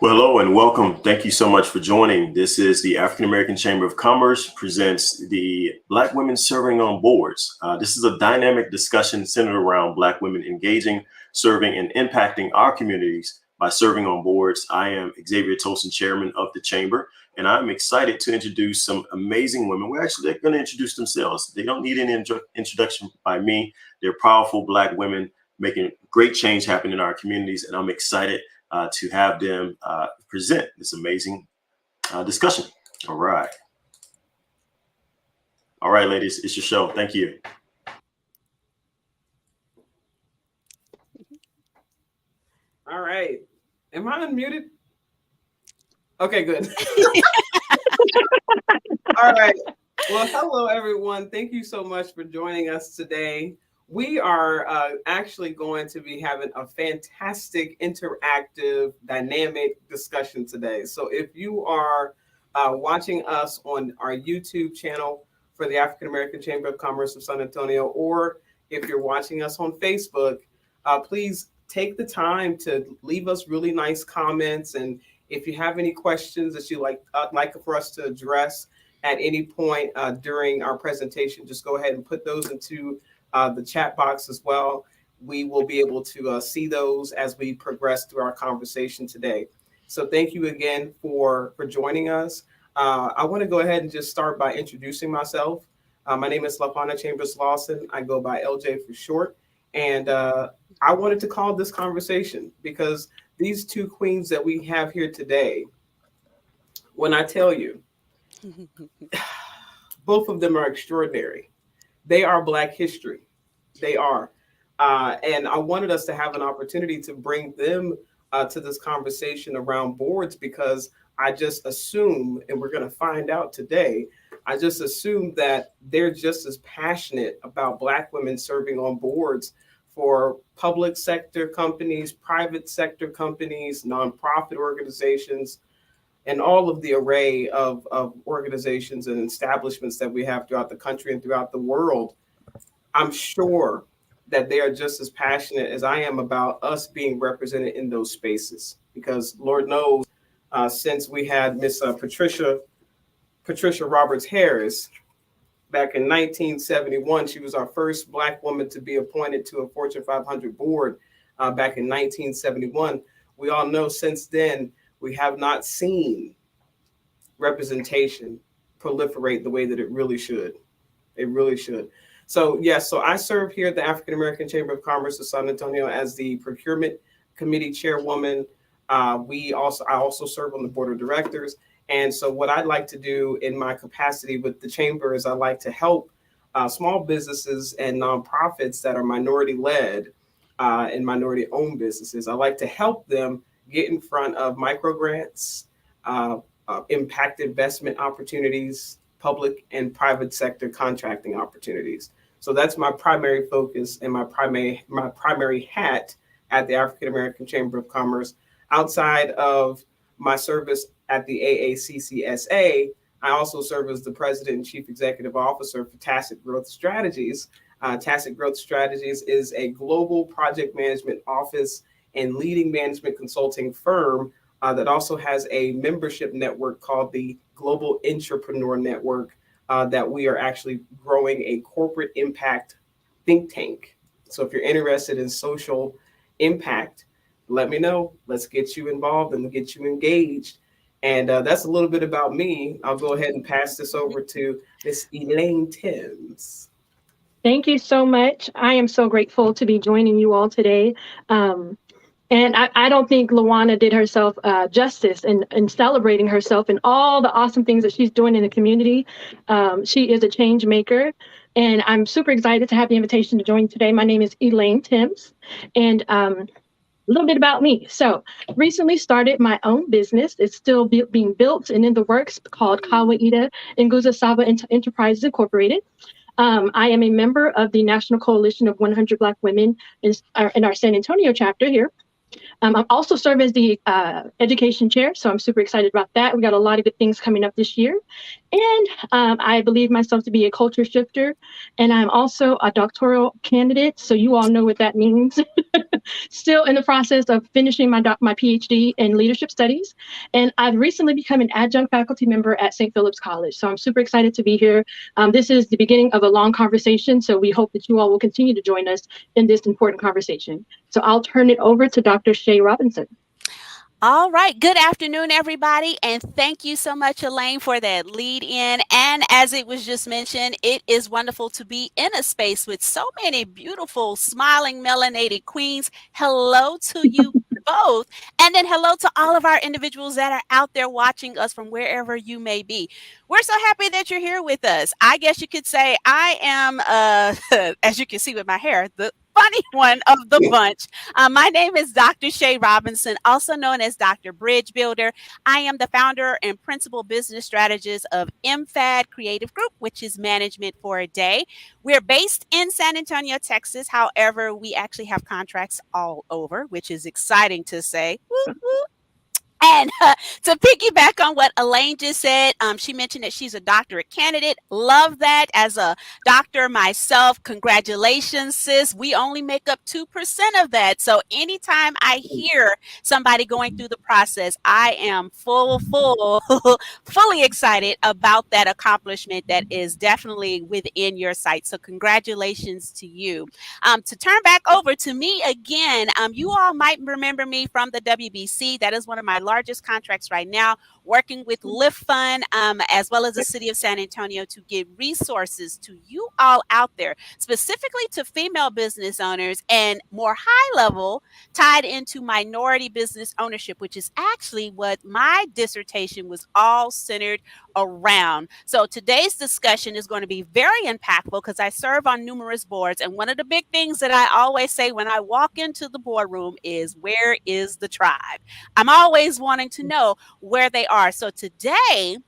Well, hello and welcome. Thank you so much for joining. This is the African American Chamber of Commerce presents the Black Women Serving on Boards. This is a dynamic discussion centered around Black women engaging, serving, and impacting our communities by serving on boards. I am Xavier Tolson, chairman of the Chamber, and I'm excited to introduce some amazing women. They're going to introduce themselves. They don't need any introduction by me. They're powerful Black women making great change happen in our communities, and I'm excited to have them present this amazing discussion. All right. All right, ladies, it's your show. Thank you. All right. Am I unmuted? Okay, good. All right. Well, hello, everyone. Thank you so much for joining us today. We are actually going to be having a fantastic, interactive, dynamic discussion today. So if you are watching us on our YouTube channel for the African American Chamber of Commerce of San Antonio, or if you're watching us on Facebook, please take the time to leave us really nice comments. And if you have any questions that you like for us to address at any point during our presentation, just go ahead and put those into the chat box as well. We will be able to see those as we progress through our conversation today. So thank you again for joining us. I want to go ahead and just start by introducing myself. My name is LaPana Chambers Lawson. I go by LJ for short. And I wanted to call this conversation because these two queens that we have here today, when I tell you, both of them are extraordinary. They are Black history. They are. And I wanted us to have an opportunity to bring them to this conversation around boards because I just assume, and we're going to find out today, I just assume that they're just as passionate about Black women serving on boards for public sector companies, private sector companies, nonprofit organizations, and all of the array of organizations and establishments that we have throughout the country and throughout the world. I'm sure that they are just as passionate as I am about us being represented in those spaces. Because Lord knows, since we had Miss Patricia Roberts Harris back in 1971, she was our first Black woman to be appointed to a Fortune 500 board back in 1971. We all know since then, we have not seen representation proliferate the way that it really should. It really should. So yes, so I serve here at the African American Chamber of Commerce of San Antonio as the procurement committee chairwoman. I also serve on the board of directors. And so what I'd like to do in my capacity with the chamber is I like to help small businesses and nonprofits that are minority led and minority owned businesses. I like to help them get in front of micro grants, impact investment opportunities, public and private sector contracting opportunities. So that's my primary focus and my primary hat at the African American Chamber of Commerce. Outside of my service at the AACCSA, I also serve as the president and chief executive officer for Tacit Growth Strategies. Tacit Growth Strategies is a global project management office and leading management consulting firm that also has a membership network called the Global Entrepreneur Network that we are actually growing a corporate impact think tank. So if you're interested in social impact, let me know. Let's get you involved and get you engaged. And that's a little bit about me. I'll go ahead and pass this over to Miss Elaine Timms. Thank you so much. I am so grateful to be joining you all today. And I don't think Lawana did herself justice in celebrating herself and all the awesome things that she's doing in the community. She is a change maker, and I'm super excited to have the invitation to join today. My name is Elaine Timms, and a little bit about me. So recently started my own business. It's still being built and in the works, called Kawaida Nguza Saba Enterprises Incorporated. I am a member of the National Coalition of 100 Black Women in our San Antonio chapter here. I also serve as the education chair, so I'm super excited about that. We got a lot of good things coming up this year. And I believe myself to be a culture shifter, and I'm also a doctoral candidate, so you all know what that means. still in the process of finishing my PhD in leadership studies. And I've recently become an adjunct faculty member at St. Philip's College. So I'm super excited to be here. This is the beginning of a long conversation. So we hope that you all will continue to join us in this important conversation. So I'll turn it over to Dr. Shay Robinson. All right. Good afternoon, everybody. And thank you so much, Elaine, for that lead in. And as it was just mentioned, it is wonderful to be in a space with so many beautiful, smiling, melanated queens. Hello to you both. And then hello to all of our individuals that are out there watching us from wherever you may be. We're so happy that you're here with us. I guess you could say I am, as you can see with my hair, the funny one of the bunch. My name is Dr. Shay Robinson, also known as Dr. Bridge Builder. I am the founder and principal business strategist of MFAD Creative Group, which is Management for a Day. We're based in San Antonio, Texas. However, we actually have contracts all over, which is exciting to say. Woo, woo. And to piggyback on what Elaine just said, she mentioned that she's a doctorate candidate. Love that. As a doctor myself, congratulations, sis. We only make up 2% of that. So anytime I hear somebody going through the process, I am fully excited about that accomplishment that is definitely within your sight. So congratulations to you. To turn back over to me again, you all might remember me from the WBC. That is one of my largest contracts right now, working with Lift Fund, as well as the city of San Antonio to give resources to you all out there, specifically to female business owners and more high level tied into minority business ownership, which is actually what my dissertation was all centered around. So today's discussion is going to be very impactful because I serve on numerous boards. And one of the big things that I always say when I walk into the boardroom is, where is the tribe? I'm always wanting to know where they are. So today,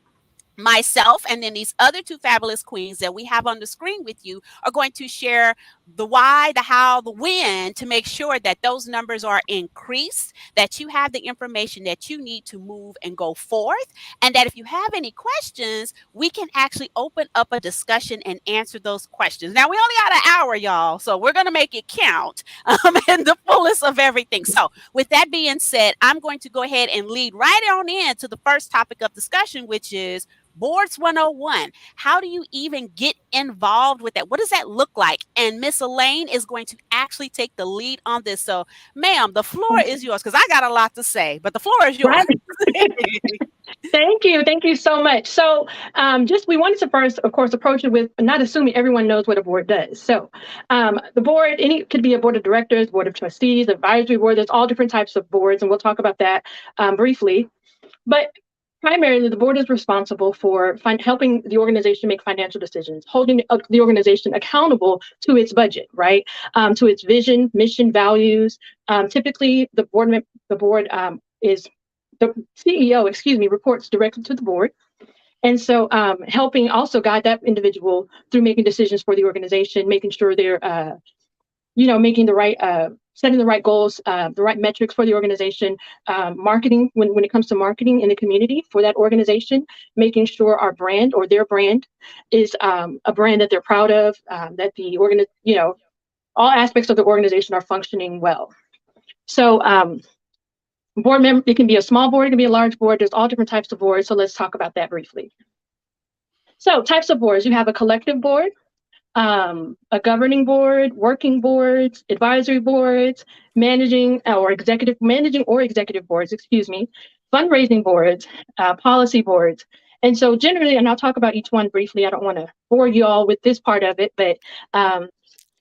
myself and then these other two fabulous queens that we have on the screen with you are going to share the why, the how, the when to make sure that those numbers are increased, that you have the information that you need to move and go forth, and that if you have any questions, we can actually open up a discussion and answer those questions. Now, we only got an hour, y'all, so we're going to make it count in the fullest of everything. So with that being said, I'm going to go ahead and lead right on into the first topic of discussion, which is Boards 101. How do you even get involved with that? What does that look like? And Miss Elaine is going to actually take the lead on this. So, ma'am, the floor is yours because I got a lot to say, but the floor is yours. Right. Thank you. Thank you so much. So we wanted to first, of course, approach it with not assuming everyone knows what a board does. So the board, could be a board of directors, board of trustees, advisory board. There's all different types of boards, and we'll talk about that briefly. But primarily, the board is responsible for helping the organization make financial decisions, holding the organization accountable to its budget, right? To its vision, mission, values. Typically, the CEO, reports directly to the board. And so helping also guide that individual through making decisions for the organization, making sure they're making the right, setting the right goals, the right metrics for the organization, marketing, when it comes to marketing in the community for that organization, making sure our brand or their brand is a brand that they're proud of, that all aspects of the organization are functioning well. So board member, it can be a small board, it can be a large board. There's all different types of boards. So let's talk about that briefly. So types of boards, you have a collective board, a governing board, working boards, advisory boards, managing or executive boards, fundraising boards, policy boards. And so generally, and I'll talk about each one briefly, I don't want to bore you all with this part of it, but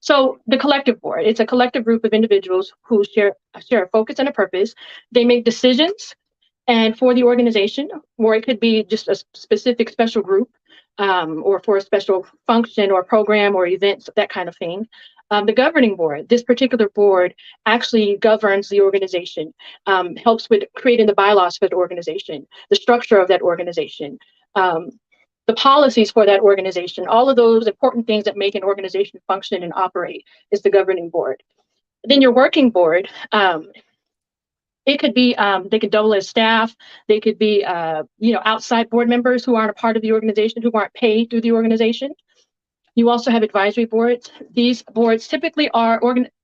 so the collective board, it's a collective group of individuals who share a focus and a purpose. They make decisions and for the organization, or it could be just a specific special group, or for a special function or program or events, that kind of thing. The governing board, this particular board actually governs the organization, helps with creating the bylaws for the organization, the structure of that organization, the policies for that organization, all of those important things that make an organization function and operate is the governing board. Then your working board, it could be, they could double as staff. They could be, outside board members who aren't a part of the organization, who aren't paid through the organization. You also have advisory boards. These boards typically are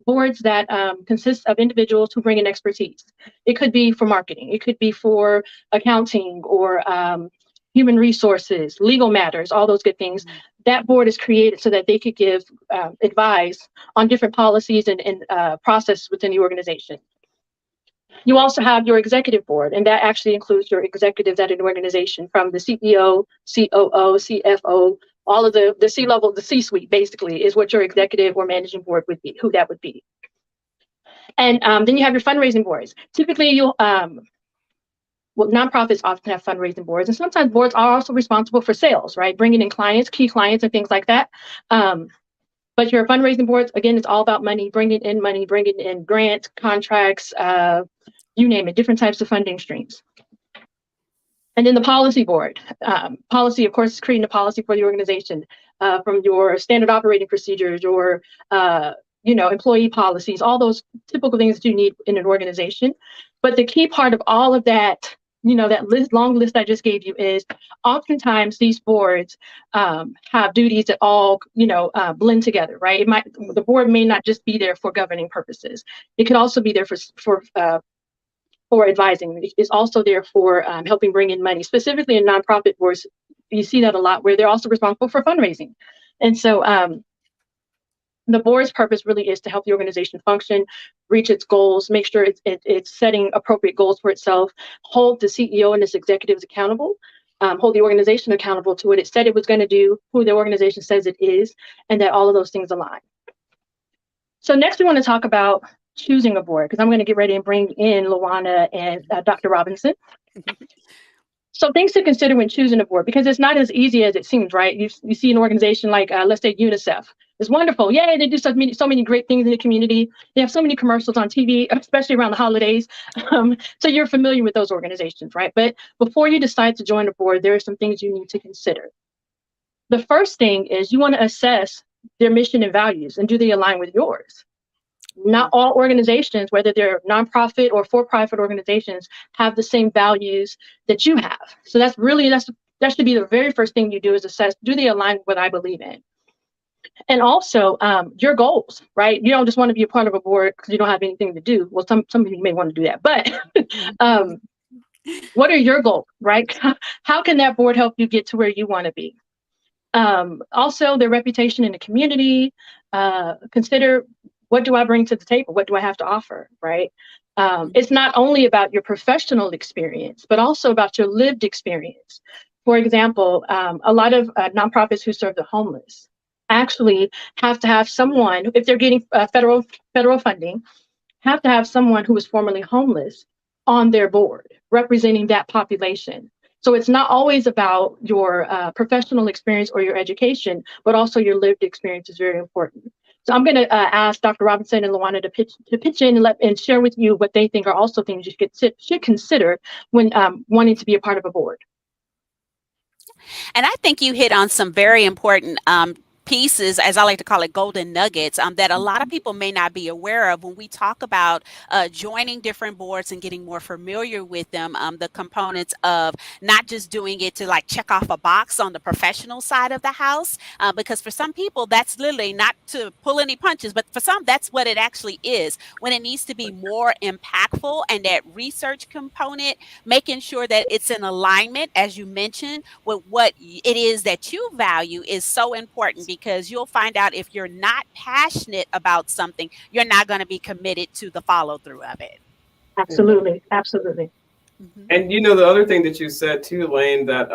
boards that consist of individuals who bring in expertise. It could be for marketing, it could be for accounting or human resources, legal matters, all those good things. That board is created so that they could give advice on different policies and processes within the organization. You also have your executive board, and that actually includes your executives at an organization, from the CEO, COO, CFO, all of the C-level, the C-suite basically is what your executive or managing board would be, who that would be. And then you have your fundraising boards. Typically, nonprofits often have fundraising boards, and sometimes boards are also responsible for sales, right? Bringing in clients, key clients, and things like that. But your fundraising boards, again, it's all about money, bringing in grants, contracts, you name it, different types of funding streams. And then the policy board. Policy, of course, is creating a policy for the organization, from your standard operating procedures, your employee policies, all those typical things that you need in an organization. But the key part of all of that, that long list I just gave you, is oftentimes these boards have duties that all, blend together, right? The board may not just be there for governing purposes. It could also be there for advising. It's also there for helping bring in money. Specifically in nonprofit boards, you see that a lot, where they're also responsible for fundraising. And so the board's purpose really is to help the organization function, reach its goals, make sure it's setting appropriate goals for itself, hold the CEO and its executives accountable, hold the organization accountable to what it said it was going to do, who the organization says it is, and that all of those things align. So next we want to talk about choosing a board, because I'm going to get ready and bring in Lawana and Dr. Robinson. So things to consider when choosing a board, because it's not as easy as it seems, right? You see an organization like, let's say, UNICEF. It's wonderful. Yay, they do so many great things in the community. They have so many commercials on TV, especially around the holidays. So you're familiar with those organizations, right? But before you decide to join a board, there are some things you need to consider. The first thing is you want to assess their mission and values, and do they align with yours? Not all organizations, whether they're nonprofit or for-profit organizations, have the same values that you have. So that should be the very first thing you do, is assess, do they align with what I believe in? And also your goals, right? You don't just want to be a part of a board because you don't have anything to do. Well, some of you may want to do that, but what are your goals, right? How can that board help you get to where you want to be? Also, their reputation in the community. Consider, what do I bring to the table? What do I have to offer, right? It's not only about your professional experience, but also about your lived experience. For example, a lot of nonprofits who serve the homeless actually have to have someone, if they're getting federal funding, have to have someone who was formerly homeless on their board, representing that population. So it's not always about your professional experience or your education, but also your lived experience is very important. So I'm going to ask Dr. Robinson and Lawana to pitch in and share with you what they think are also things you should consider when wanting to be a part of a board. And I think you hit on some very important pieces, as I like to call it, golden nuggets, that a lot of people may not be aware of when we talk about joining different boards and getting more familiar with them. The components of not just doing it to like check off a box on the professional side of the house, because for some people that's literally, not to pull any punches, but for some that's what it actually is. When it needs to be more impactful, and that research component, making sure that it's in alignment, as you mentioned, with what it is that you value, is so important, because you'll find out if you're not passionate about something, you're not going to be committed to the follow through of it. Absolutely. Absolutely. Mm-hmm. And the other thing that you said too, Lane, that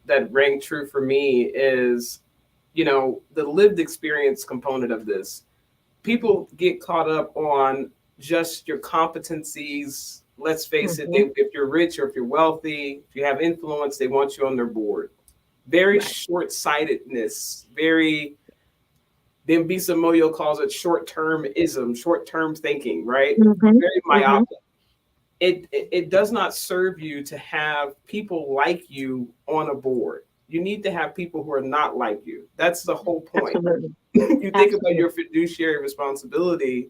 that rang true for me is, the lived experience component of this. People get caught up on just your competencies. Let's face it, if you're rich or if you're wealthy, if you have influence, they want you on their board. Very short-sightedness, then Bisa Moyo calls it short-termism, short-term thinking, right? Very myopic. It does not serve you to have people like you on a board. You need to have people who are not like you. That's the whole point. You think about your fiduciary responsibility.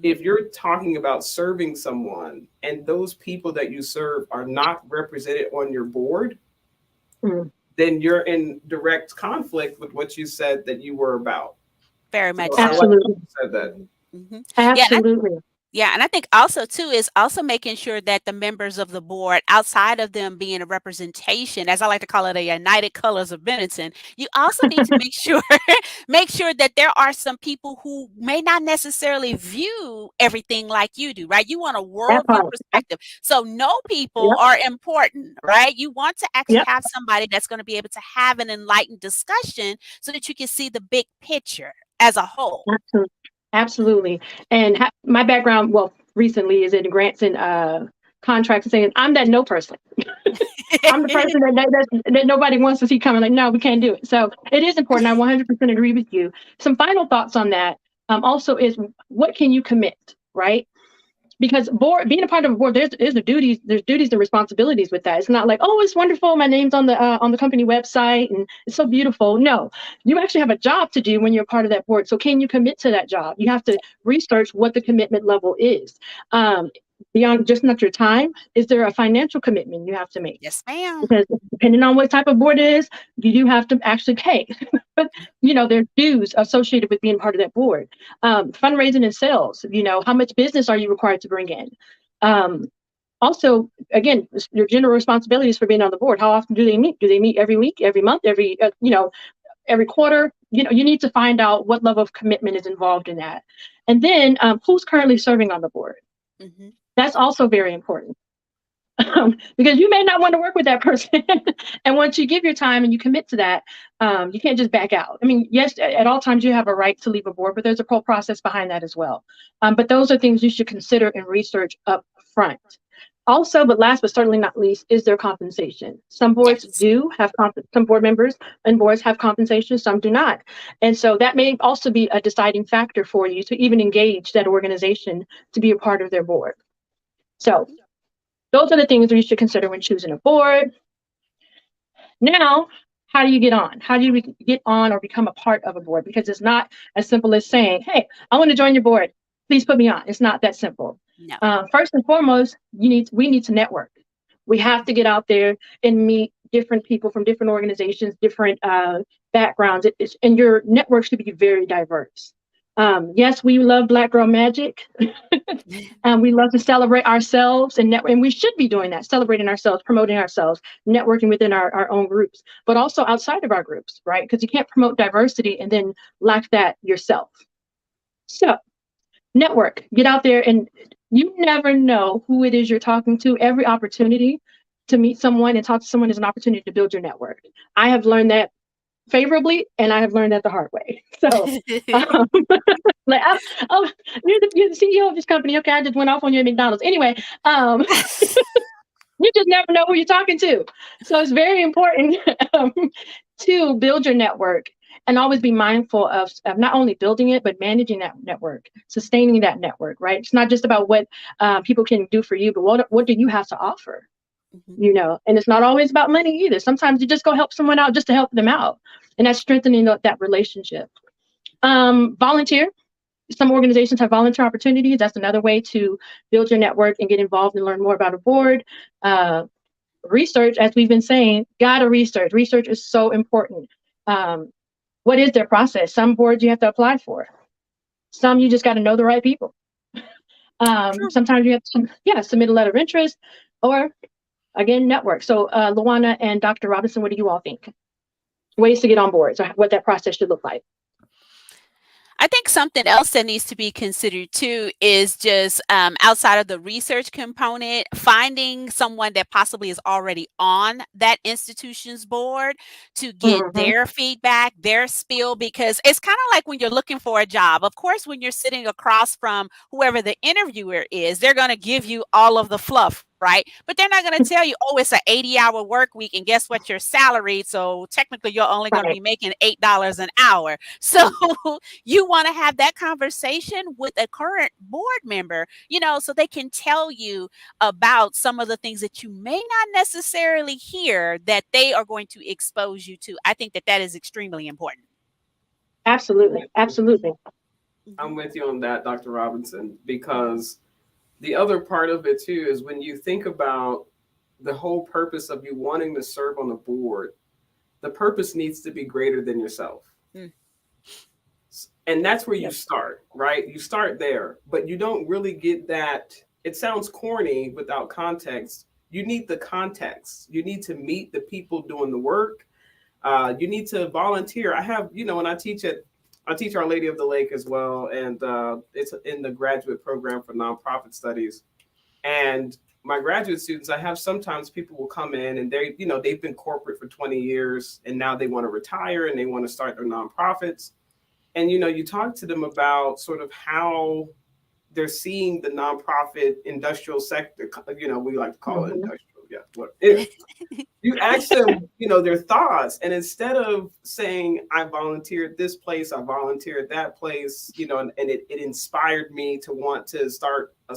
If you're talking about serving someone and those people that you serve are not represented on your board, then you're in direct conflict with what you said that you were about. Very much So so. I like Absolutely. that you said that. Mhm. Absolutely. Yeah, and I think also too is also making sure that the members of the board, outside of them being a representation, as I like to call it, a united colors of Benetton, you also need to make sure make sure that there are some people who may not necessarily view everything like you do, right? You want a That worldview part. perspective. So no people Yep. are important, right? You want to actually Yep. have somebody that's going to be able to have an enlightened discussion so that you can see the big picture as a whole. Absolutely. Absolutely. And my background, well, recently is in grants and contracts and saying, I'm that no person. I'm the person that nobody wants to see coming. Like, no, we can't do it. So it is important. I 100% agree with you. Some final thoughts on that also is what can you commit, right? Because being a part of a board, there's duties and responsibilities with that. It's not like, oh, it's wonderful, my name's on the company website and it's so beautiful. No, you actually have a job to do when you're part of that board. So can you commit to that job? You have to research what the commitment level is. Beyond just not your time, is there a financial commitment you have to make? Yes, ma'am. Because depending on what type of board it is, you do have to actually pay. But there's dues associated with being part of that board. Fundraising and sales, how much business are you required to bring in? Also, again, your general responsibilities for being on the board. How often do they meet? Do they meet every week, every month, every quarter? You need to find out what level of commitment is involved in that. And then who's currently serving on the board? Mm-hmm. That's also very important. Because you may not want to work with that person. And once you give your time and you commit to that, you can't just back out. I mean, yes, at all times you have a right to leave a board, but there's a whole process behind that as well. But those are things you should consider and research up front. Also, but last but certainly not least, is their compensation. Some boards do have some board members and boards have compensation, some do not. And so that may also be a deciding factor for you to even engage that organization to be a part of their board. So those are the things you should consider when choosing a board. Now, how do you get on? How do you get on or become a part of a board? Because it's not as simple as saying, hey, I want to join your board. Please put me on. It's not that simple. No. First and foremost, we need to network. We have to get out there and meet different people from different organizations, different backgrounds, and your network should be very diverse. Yes, we love Black Girl Magic. We love to celebrate ourselves and we should be doing that, celebrating ourselves, promoting ourselves, networking within our own groups, but also outside of our groups, right? Because you can't promote diversity and then lack that yourself. So network, get out there, and you never know who it is you're talking to. Every opportunity to meet someone and talk to someone is an opportunity to build your network. I have learned that favorably, and I have learned that the hard way. So, like, you're the CEO of this company. Okay, I just went off on you at McDonald's. Anyway, you just never know who you're talking to. So it's very important to build your network and always be mindful of not only building it, but managing that network, sustaining that network, right? It's not just about what people can do for you, but what do you have to offer? Mm-hmm. And it's not always about money either. Sometimes you just go help someone out just to help them out. And that's strengthening that relationship. Volunteer. Some organizations have volunteer opportunities. That's another way to build your network and get involved and learn more about a board. Research, as we've been saying, gotta research. Research is so important. What is their process? Some boards you have to apply for. Some you just got to know the right people. Sometimes you have to submit a letter of interest or, again, network. So Luana and Dr. Robinson, what do you all think? Ways to get on board, so what that process should look like. I think something else that needs to be considered too is just outside of the research component, finding someone that possibly is already on that institution's board to get their feedback, their spiel, because it's kind of like when you're looking for a job. Of course, when you're sitting across from whoever the interviewer is, they're going to give you all of the fluff, right? But they're not going to tell you, oh, it's an 80-hour work week, and guess what? You're salaried, so technically you're only going to be making $8 an hour. So you want to have that conversation with a current board member, so they can tell you about some of the things that you may not necessarily hear that they are going to expose you to. I think that is extremely important. Absolutely. Absolutely. I'm with you on that, Dr. Robinson, because the other part of it too is when you think about the whole purpose of you wanting to serve on the board, the purpose needs to be greater than yourself. Mm. And that's where you start, right? You start there, but you don't really get that. It sounds corny without context. You need the context. You need to meet the people doing the work. You need to volunteer. I have, when I teach Our Lady of the Lake as well. And it's in the graduate program for nonprofit studies. And my graduate students, I have sometimes people will come in and they've been corporate for 20 years and now they want to retire and they want to start their nonprofits. And, you talk to them about sort of how they're seeing the nonprofit industrial sector, we like to call it industrial. Yeah. You ask them, their thoughts. And instead of saying, I volunteered this place, I volunteered that place, and it inspired me to want to start a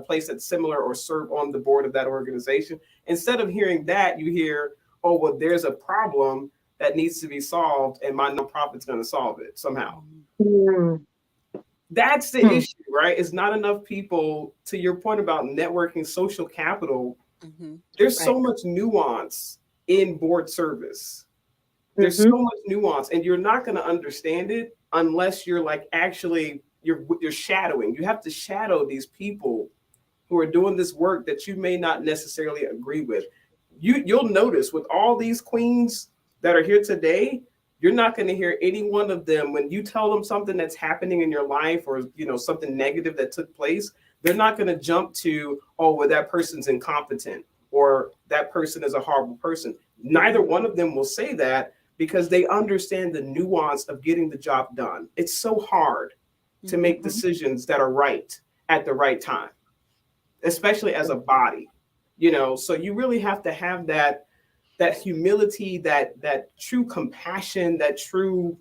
place that's similar or serve on the board of that organization. Instead of hearing that, you hear, oh, well, there's a problem that needs to be solved and my nonprofit's going to solve it somehow. That's the issue, right? It's not enough people, to your point about networking, social capital. There's so much nuance in board service. There's so much nuance, and you're not going to understand it unless you're like you're shadowing. You have to shadow these people who are doing this work that you may not necessarily agree with. You'll notice with all these queens that are here today, you're not going to hear any one of them when you tell them something that's happening in your life or something negative that took place. They're not going to jump to, oh, well, that person's incompetent or that person is a horrible person. Neither one of them will say that because they understand the nuance of getting the job done. It's so hard to make decisions that are right at the right time, especially as a body, so you really have to have that humility, that true compassion, that true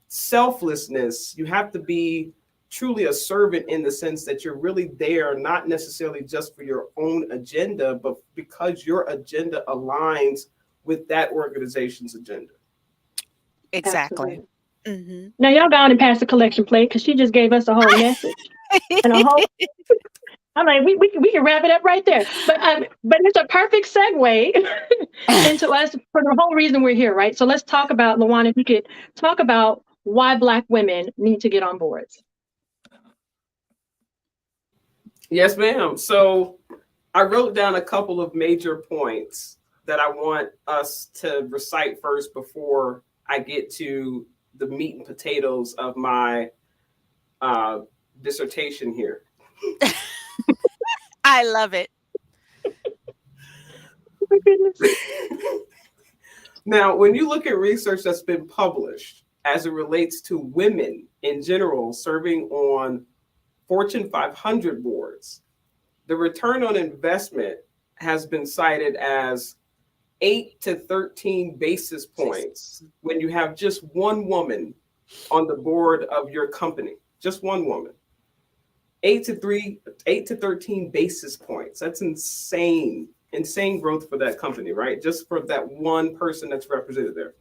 selflessness. You have to be truly a servant in the sense that you're really there, not necessarily just for your own agenda, but because your agenda aligns with that organization's agenda. Exactly. Now y'all go on and pass the collection plate because she just gave us a whole message and a whole. I'm like, we can wrap it up right there. But it's a perfect segue into us for the whole reason we're here, right? So let's talk about, LaWanna, if you could talk about why Black women need to get on boards. Yes, ma'am. So I wrote down a couple of major points that I want us to recite first before I get to the meat and potatoes of my dissertation here. I love it. Oh my goodness. Now, when you look at research that's been published as it relates to women in general serving on Fortune 500 boards, the return on investment has been cited as 8 to 13 basis points when you have just one woman on the board of your company, just one woman. 8 to 13 basis points. That's insane growth for that company, right? Just for that one person that's represented there.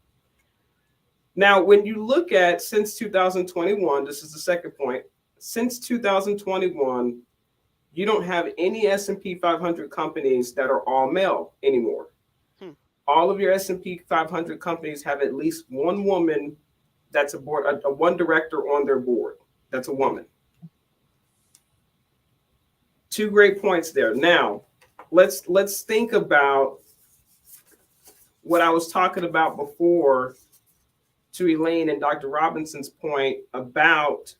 Now, when you look at since 2021, this is the second point, since 2021, you don't have any S&P 500 companies that are all male anymore. All of your S&P 500 companies have at least one woman that's a one director on their board. That's a woman. Two great points there. Now, let's think about what I was talking about before to Elaine and Dr. Robinson's point about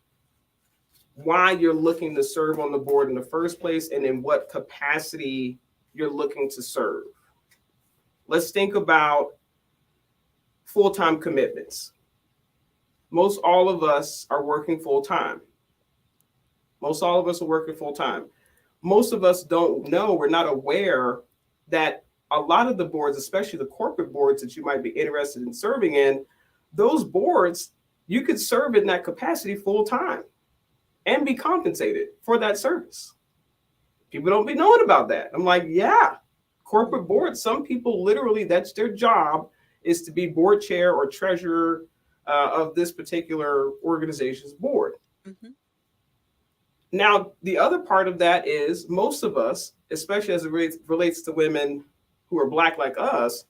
why you're looking to serve on the board in the first place and in what capacity you're looking to serve. Let's think about full-time commitments. Most all of us are working full-time. Most all of us are working full-time. Most of us don't know, we're not aware that a lot of the boards, especially the corporate boards that you might be interested in serving in, those boards, you could serve in that capacity full-time and be compensated for that service. People don't be knowing about that. I'm like, yeah, corporate boards, some people literally, that's their job, is to be board chair or treasurer of this particular organization's board. Now, the other part of that is most of us, especially as it relates to women who are Black like us,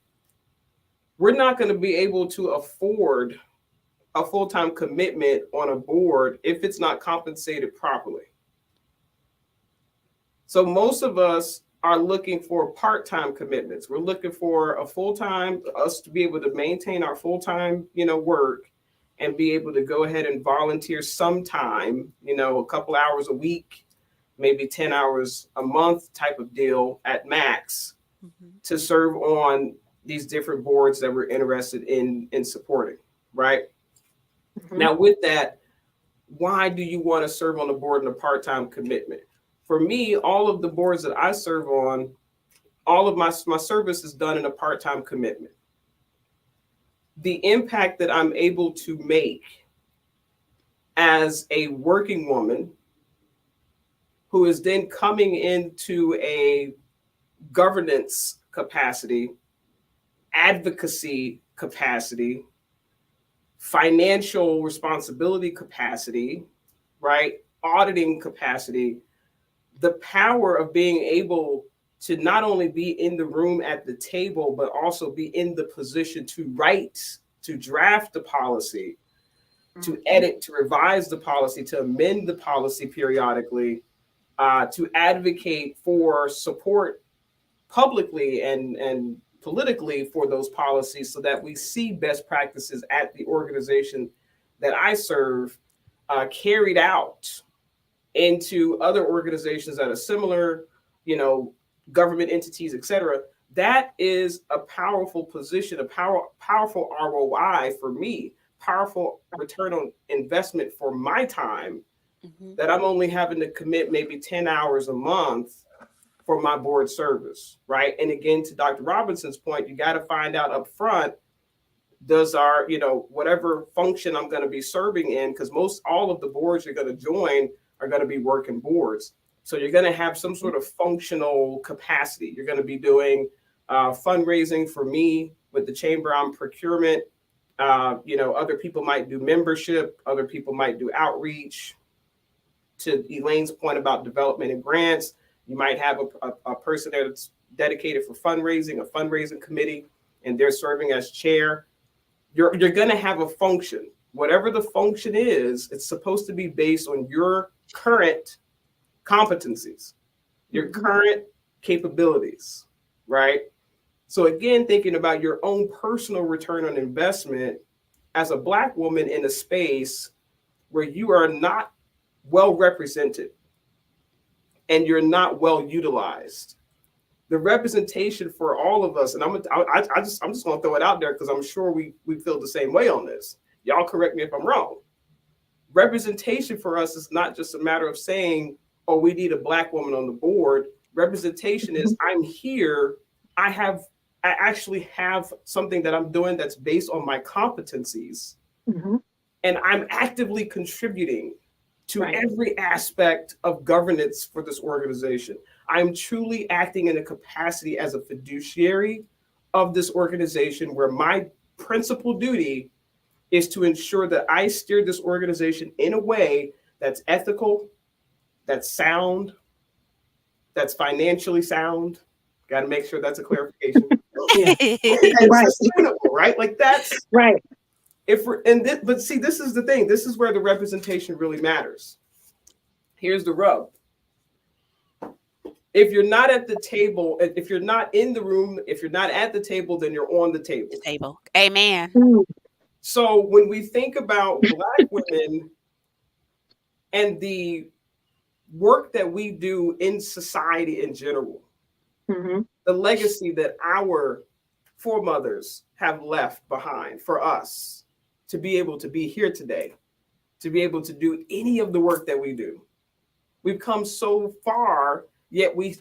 we're not going to be able to afford a full-time commitment on a board if it's not compensated properly. So most of us are looking for part-time commitments. We're looking for a full-time, us to be able to maintain our full-time, work and be able to go ahead and volunteer sometime, a couple hours a week, maybe 10 hours a month type of deal at max to serve on these different boards that we're interested in supporting, right? Now, with that, why do you want to serve on the board in a part-time commitment? For me, all of the boards that I serve on, all of my service is done in a part-time commitment. The impact that I'm able to make as a working woman who is then coming into a governance capacity, advocacy capacity, financial responsibility capacity, right? Auditing capacity, the power of being able to not only be in the room at the table, but also be in the position to write, to draft the policy, to edit, to revise the policy, to amend the policy periodically, to advocate for support publicly and politically for those policies so that we see best practices at the organization that I serve carried out into other organizations that are similar, government entities, et cetera. That is a powerful position, a powerful ROI for me, powerful return on investment for my time that I'm only having to commit maybe 10 hours a month for my board service, right? And again, to Dr. Robinson's point, you got to find out up front, does our, whatever function I'm going to be serving in, because all of the boards you're going to join are going to be working boards. So you're going to have some sort of functional capacity. You're going to be doing fundraising for me with the chamber. I'm procurement. Other people might do membership. Other people might do outreach. To Elaine's point about development and grants, you might have a person that's dedicated for fundraising, a fundraising committee, and they're serving as chair. You're going to have a function. Whatever the function is, it's supposed to be based on your current competencies, your current capabilities, right? So again, thinking about your own personal return on investment as a Black woman in a space where you are not well represented and you're not well utilized. The representation for all of us, and I'm just going to throw it out there because I'm sure we feel the same way on this. Y'all correct me if I'm wrong. Representation for us is not just a matter of saying, oh, we need a Black woman on the board. Representation is I'm here. I actually have something that I'm doing that's based on my competencies. And I'm actively contributing to every aspect of governance for this organization. I'm truly acting in a capacity as a fiduciary of this organization where my principal duty is to ensure that I steer this organization in a way that's ethical, that's sound, that's financially sound. Got to make sure that's a clarification. And sustainable, right? Like that's right. But see, this is the thing. This is where the representation really matters. Here's the rub. If you're not at the table, if you're not in the room, if you're not at the table, then you're on the table. Amen. So when we think about Black women and the work that we do in society in general, the legacy that our foremothers have left behind for us to be able to be here today, to be able to do any of the work that we do. We've come so far, yet we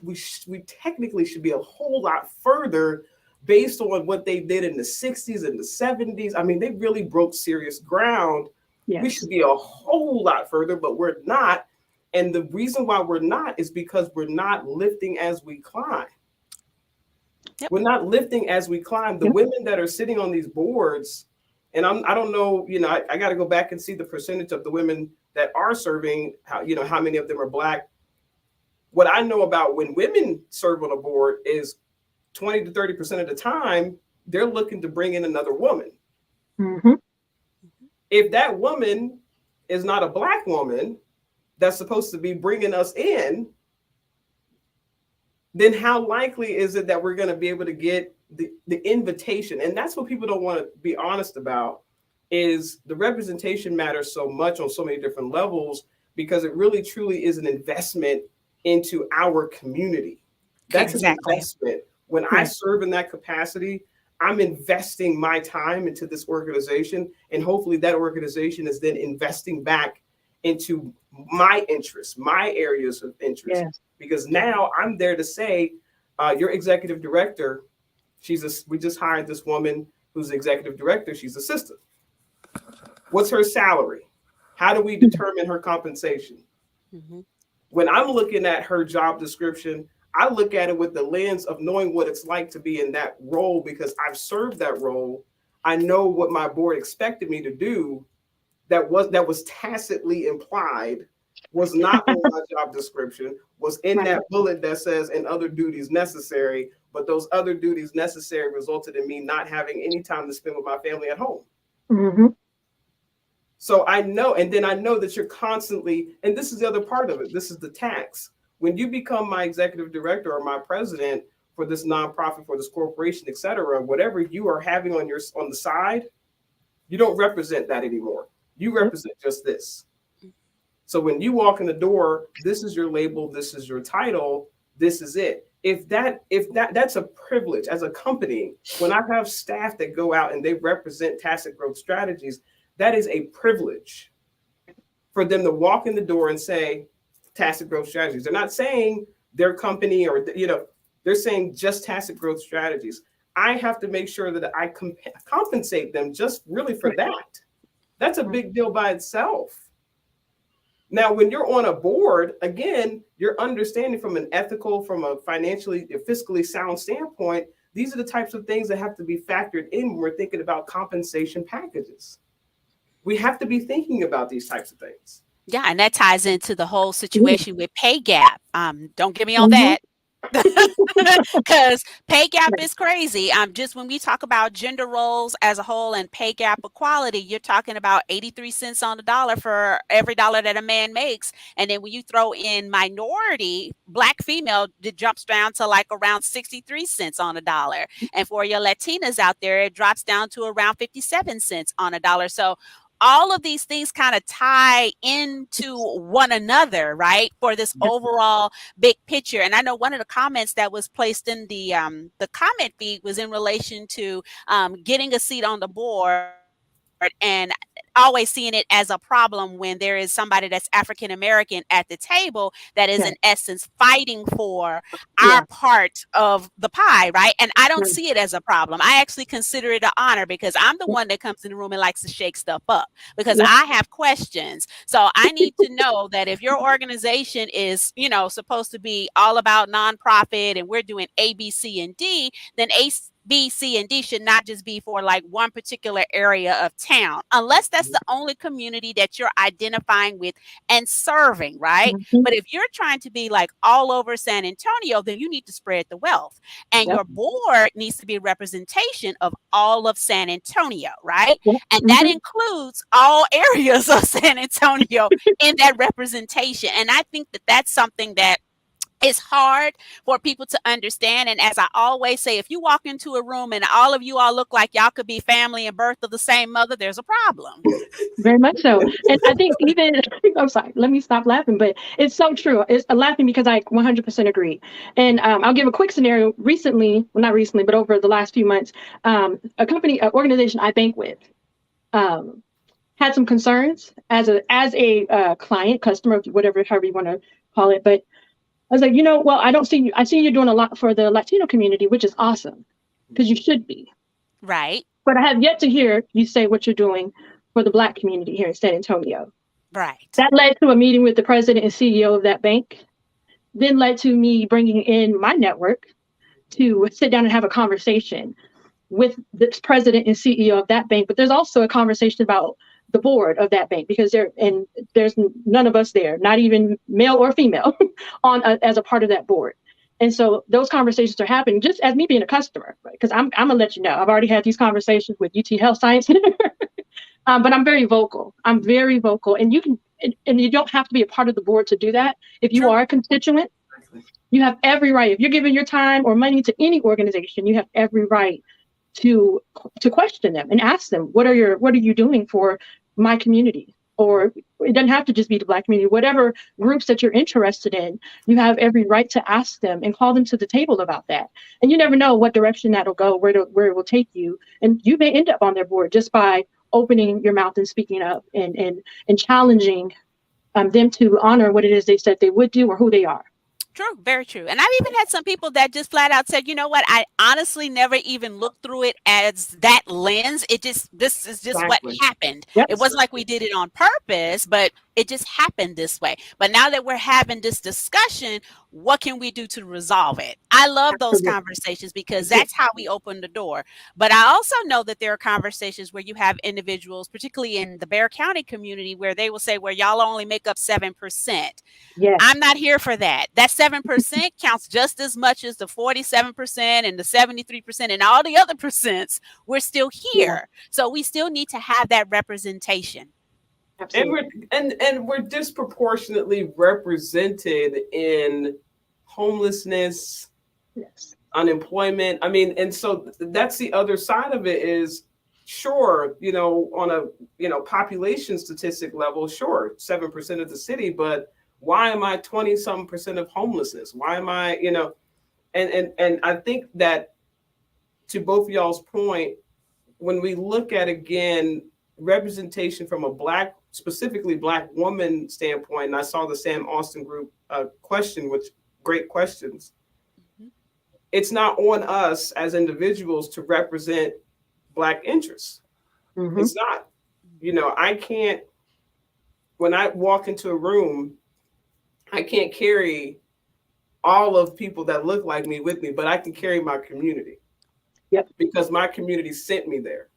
technically should be a whole lot further based on what they did in the 60s and the 70s. I mean, they really broke serious ground. Yes. We should be a whole lot further, but we're not. And the reason why we're not is because we're not lifting as we climb. We're not lifting as we climb. The women that are sitting on these boards, and I don't know, I got to go back and see the percentage of the women that are serving, how many of them are Black. What I know about when women serve on a board is 20 to 30% of the time, they're looking to bring in another woman. Mm-hmm. If that woman is not a Black woman that's supposed to be bringing us in, then how likely is it that we're going to be able to get the invitation? And that's what people don't want to be honest about, is the representation matters so much on so many different levels, because it really truly is an investment into our community. That's Exactly. an investment. When I serve in that capacity, I'm investing my time into this organization, and hopefully that organization is then investing back into my interests, my areas of interest. Yes. Because now I'm there to say, your executive director, we just hired this woman who's the executive director. She's a sister. What's her salary? How do we determine her compensation? Mm-hmm. When I'm looking at her job description, I look at it with the lens of knowing what it's like to be in that role, because I've served that role. I know what my board expected me to do that was tacitly implied, was not on my job description, was in that bullet that says and other duties necessary, but those other duties necessary resulted in me not having any time to spend with my family at home. Mm-hmm. So I know, and then I know that you're constantly, and this is the other part of it, this is the tax. When you become my executive director or my president for this nonprofit, for this corporation, et cetera, whatever you are having on the side, you don't represent that anymore. You represent just this. So when you walk in the door, this is your label, this is your title, this is it. If that's a privilege as a company, when I have staff that go out and they represent tacit growth strategies, that is a privilege for them to walk in the door and say tacit growth strategies. They're not saying their company or, they're saying just tacit growth strategies. I have to make sure that I compensate them just really for that. That's a big deal by itself. Now, when you're on a board, again, you're understanding from an ethical, from a financially, fiscally sound standpoint, these are the types of things that have to be factored in when we're thinking about compensation packages. We have to be thinking about these types of things. Yeah, and that ties into the whole situation with pay gap. Don't get me on that. Because pay gap is crazy. Just when we talk about gender roles as a whole and pay gap equality, you're talking about 83 cents on the dollar for every dollar that a man makes. And then when you throw in minority, Black female, it jumps down to like around 63 cents on a dollar. And for your Latinas out there, it drops down to around 57 cents on a dollar. So all of these things kind of tie into one another, right? For this overall big picture. And I know one of the comments that was placed in the comment feed was in relation to getting a seat on the board, and always seeing it as a problem when there is somebody that's African American at the table that is in essence fighting for our part of the pie, right? And I don't see it as a problem. I actually consider it an honor, because I'm the one that comes in the room and likes to shake stuff up, because I have questions. So I need to know that if your organization is, supposed to be all about nonprofit and we're doing A, B, C, and D, then A, B, C, and D should not just be for like one particular area of town, unless that's the only community that you're identifying with and serving, right? But if you're trying to be like all over San Antonio, then you need to spread the wealth. And your board needs to be a representation of all of San Antonio, right? And that includes all areas of San Antonio in that representation. And I think that that's something that it's hard for people to understand. And as I always say, if you walk into a room and all of you all look like y'all could be family and birth of the same mother, there's a problem. Very much so. And I think I'm sorry, let me stop laughing, but it's so true. It's laughing because I 100% agree. And I'll give a quick scenario. Recently, well, not recently, but over the last few months, an organization I bank with had some concerns as a client, customer, whatever, however you want to call it. But I was like, I see you doing a lot for the Latino community, which is awesome, because you should be. Right. But I have yet to hear you say what you're doing for the Black community here in San Antonio. Right. That led to a meeting with the president and CEO of that bank, then led to me bringing in my network to sit down and have a conversation with the president and CEO of that bank. But there's also a conversation about the board of that bank, because there's none of us there, not even male or female, as a part of that board. And so those conversations are happening just as me being a customer, right? Because I'm gonna let you know, I've already had these conversations with UT Health Science Center, but I'm very vocal. I'm very vocal, and you can, and you don't have to be a part of the board to do that. If you True. are a constituent, you have every right. If you're giving your time or money to any organization, you have every right to question them and ask them, what are you doing for my community? Or it doesn't have to just be the Black community, whatever groups that you're interested in, you have every right to ask them and call them to the table about that. And you never know what direction that'll go, where it will take you. And you may end up on their board just by opening your mouth and speaking up and challenging them to honor what it is they said they would do or who they are. True, very true. And I've even had some people that just flat out said, you know what, I honestly never even looked through it as that lens. This is just Exactly. what happened. Yep. It wasn't like we did it on purpose, but it just happened this way. But now that we're having this discussion, what can we do to resolve it? I love those Absolutely. conversations because that's how we open the door. But I also know that there are conversations where you have individuals, particularly in the Bexar County community, where they will say, well, y'all only make up 7%. Yes. I'm not here for that. That 7% counts just as much as the 47% and the 73% and all the other percents. We're still here. Yeah. So we still need to have that representation. Absolutely. And we're disproportionately represented in homelessness, Yes. unemployment. I mean, and so that's the other side of it is, sure, on a population statistic level, sure, 7% of the city, but why am I 20-something% of homelessness? Why am I, and I think that to both of y'all's point, when we look at, again, representation from a specifically Black woman standpoint, and I saw the Sam Austin group question, which great questions. Mm-hmm. It's not on us as individuals to represent Black interests. Mm-hmm. It's not. I can't, when I walk into a room, I can't carry all of people that look like me with me, but I can carry my community. Yep. Because my community sent me there.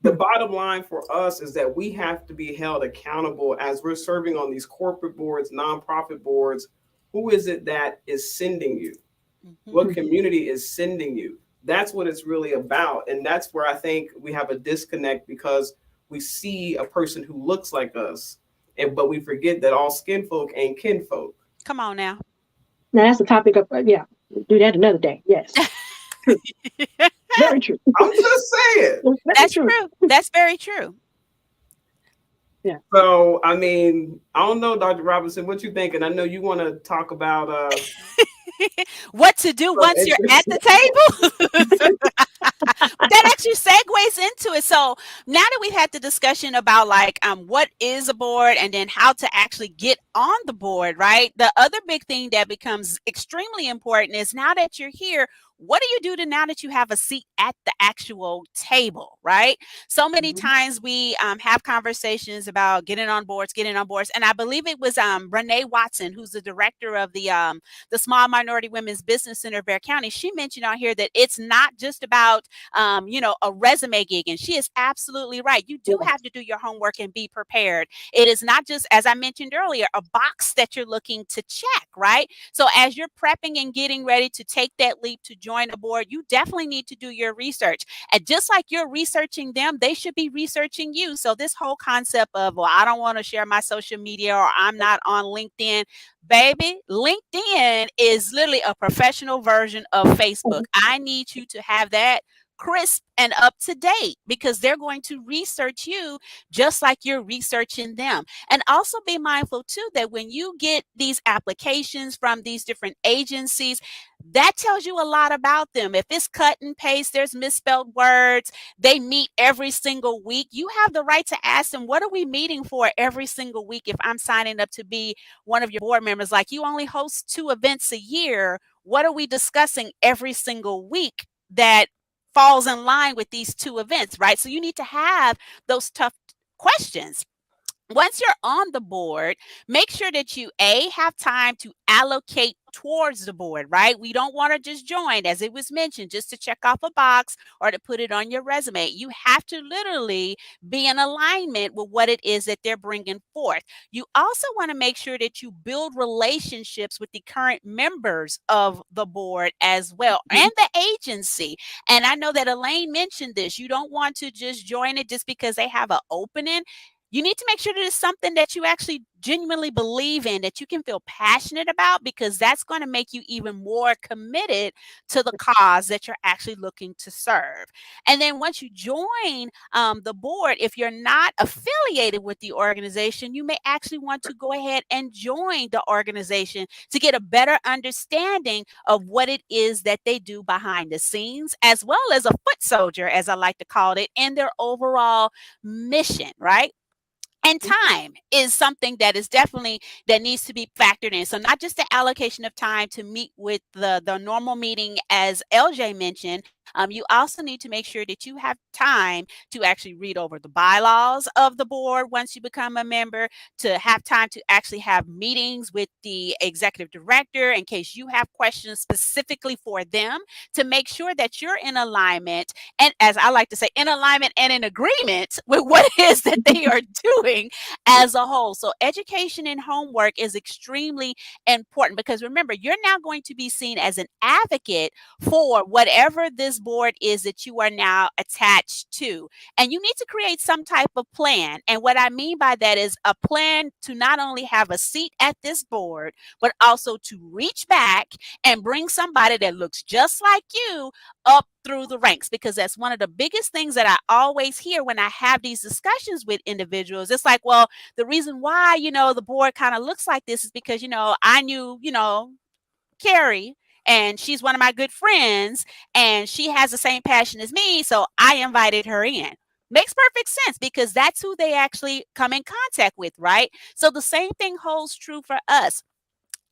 The bottom line for us is that we have to be held accountable as we're serving on these corporate boards, nonprofit boards. Who is it that is sending you? Mm-hmm. What community is sending you? That's what it's really about. And that's where I think we have a disconnect, because we see a person who looks like us, but we forget that all skin folk ain't kinfolk. Come on now. Now that's the topic of, do that another day. Yes. True. Very true. I'm just saying. That's true. That's very true. Yeah. So, I mean, I don't know, Dr. Robinson, what you thinking? I know you want to talk about what to do once you're at the table. That actually segues into it. So now that we've had the discussion about what is a board and then how to actually get on the board, right? The other big thing that becomes extremely important is, now that you're here, what do you do now that you have a seat at the actual table, right? So many times we have conversations about getting on boards. And I believe it was Renee Watson, who's the director of the Small Minority Women's Business Center of Bexar County. She mentioned on here that it's not just about, a resume gig. And she is absolutely right. You do have to do your homework and be prepared. It is not just, as I mentioned earlier, a box that you're looking to check, right? So as you're prepping and getting ready to take that leap to join a board, you definitely need to do your research. And just like you're researching them, they should be researching you. So this whole concept of, well, I don't want to share my social media, or I'm not on LinkedIn. Baby, LinkedIn is literally a professional version of Facebook. I need you to have that crisp and up to date, because they're going to research you just like you're researching them. And also be mindful too that when you get these applications from these different agencies, that tells you a lot about them. If it's cut and paste, there's misspelled words, they meet every single week, you have the right to ask them, what are we meeting for every single week? If I'm signing up to be one of your board members, like you only host 2 events a year, what are we discussing every single week that falls in line with these 2 events, right? So you need to have those tough questions. Once you're on the board, make sure that you have time to allocate towards the board, right? We don't want to just join, as it was mentioned, just to check off a box or to put it on your resume. You have to literally be in alignment with what it is that they're bringing forth. You also want to make sure that you build relationships with the current members of the board as well, and the agency. And I know that Elaine mentioned this. You don't want to just join it just because they have an opening. You need to make sure that it's something that you actually genuinely believe in, that you can feel passionate about, because that's going to make you even more committed to the cause that you're actually looking to serve. And then once you join the board, if you're not affiliated with the organization, you may actually want to go ahead and join the organization to get a better understanding of what it is that they do behind the scenes, as well as a foot soldier, as I like to call it, in their overall mission, right? And time is something that is definitely that needs to be factored in. So not just the allocation of time to meet with the normal meeting, as LJ mentioned. You also need to make sure that you have time to actually read over the bylaws of the board once you become a member, to have time to actually have meetings with the executive director in case you have questions specifically for them, to make sure that you're in alignment, and, as I like to say, in alignment and in agreement with what it is that they are doing as a whole. So education and homework is extremely important, because remember, you're now going to be seen as an advocate for whatever this board is that you are now attached to. And you need to create some type of plan. And what I mean by that is a plan to not only have a seat at this board, but also to reach back and bring somebody that looks just like you up through the ranks, because that's one of the biggest things that I always hear when I have these discussions with individuals. It's like, well, the reason why, the board kind of looks like this is because, I knew, Carrie, and she's one of my good friends, and she has the same passion as me, so I invited her in. Makes perfect sense, because that's who they actually come in contact with, right? So the same thing holds true for us.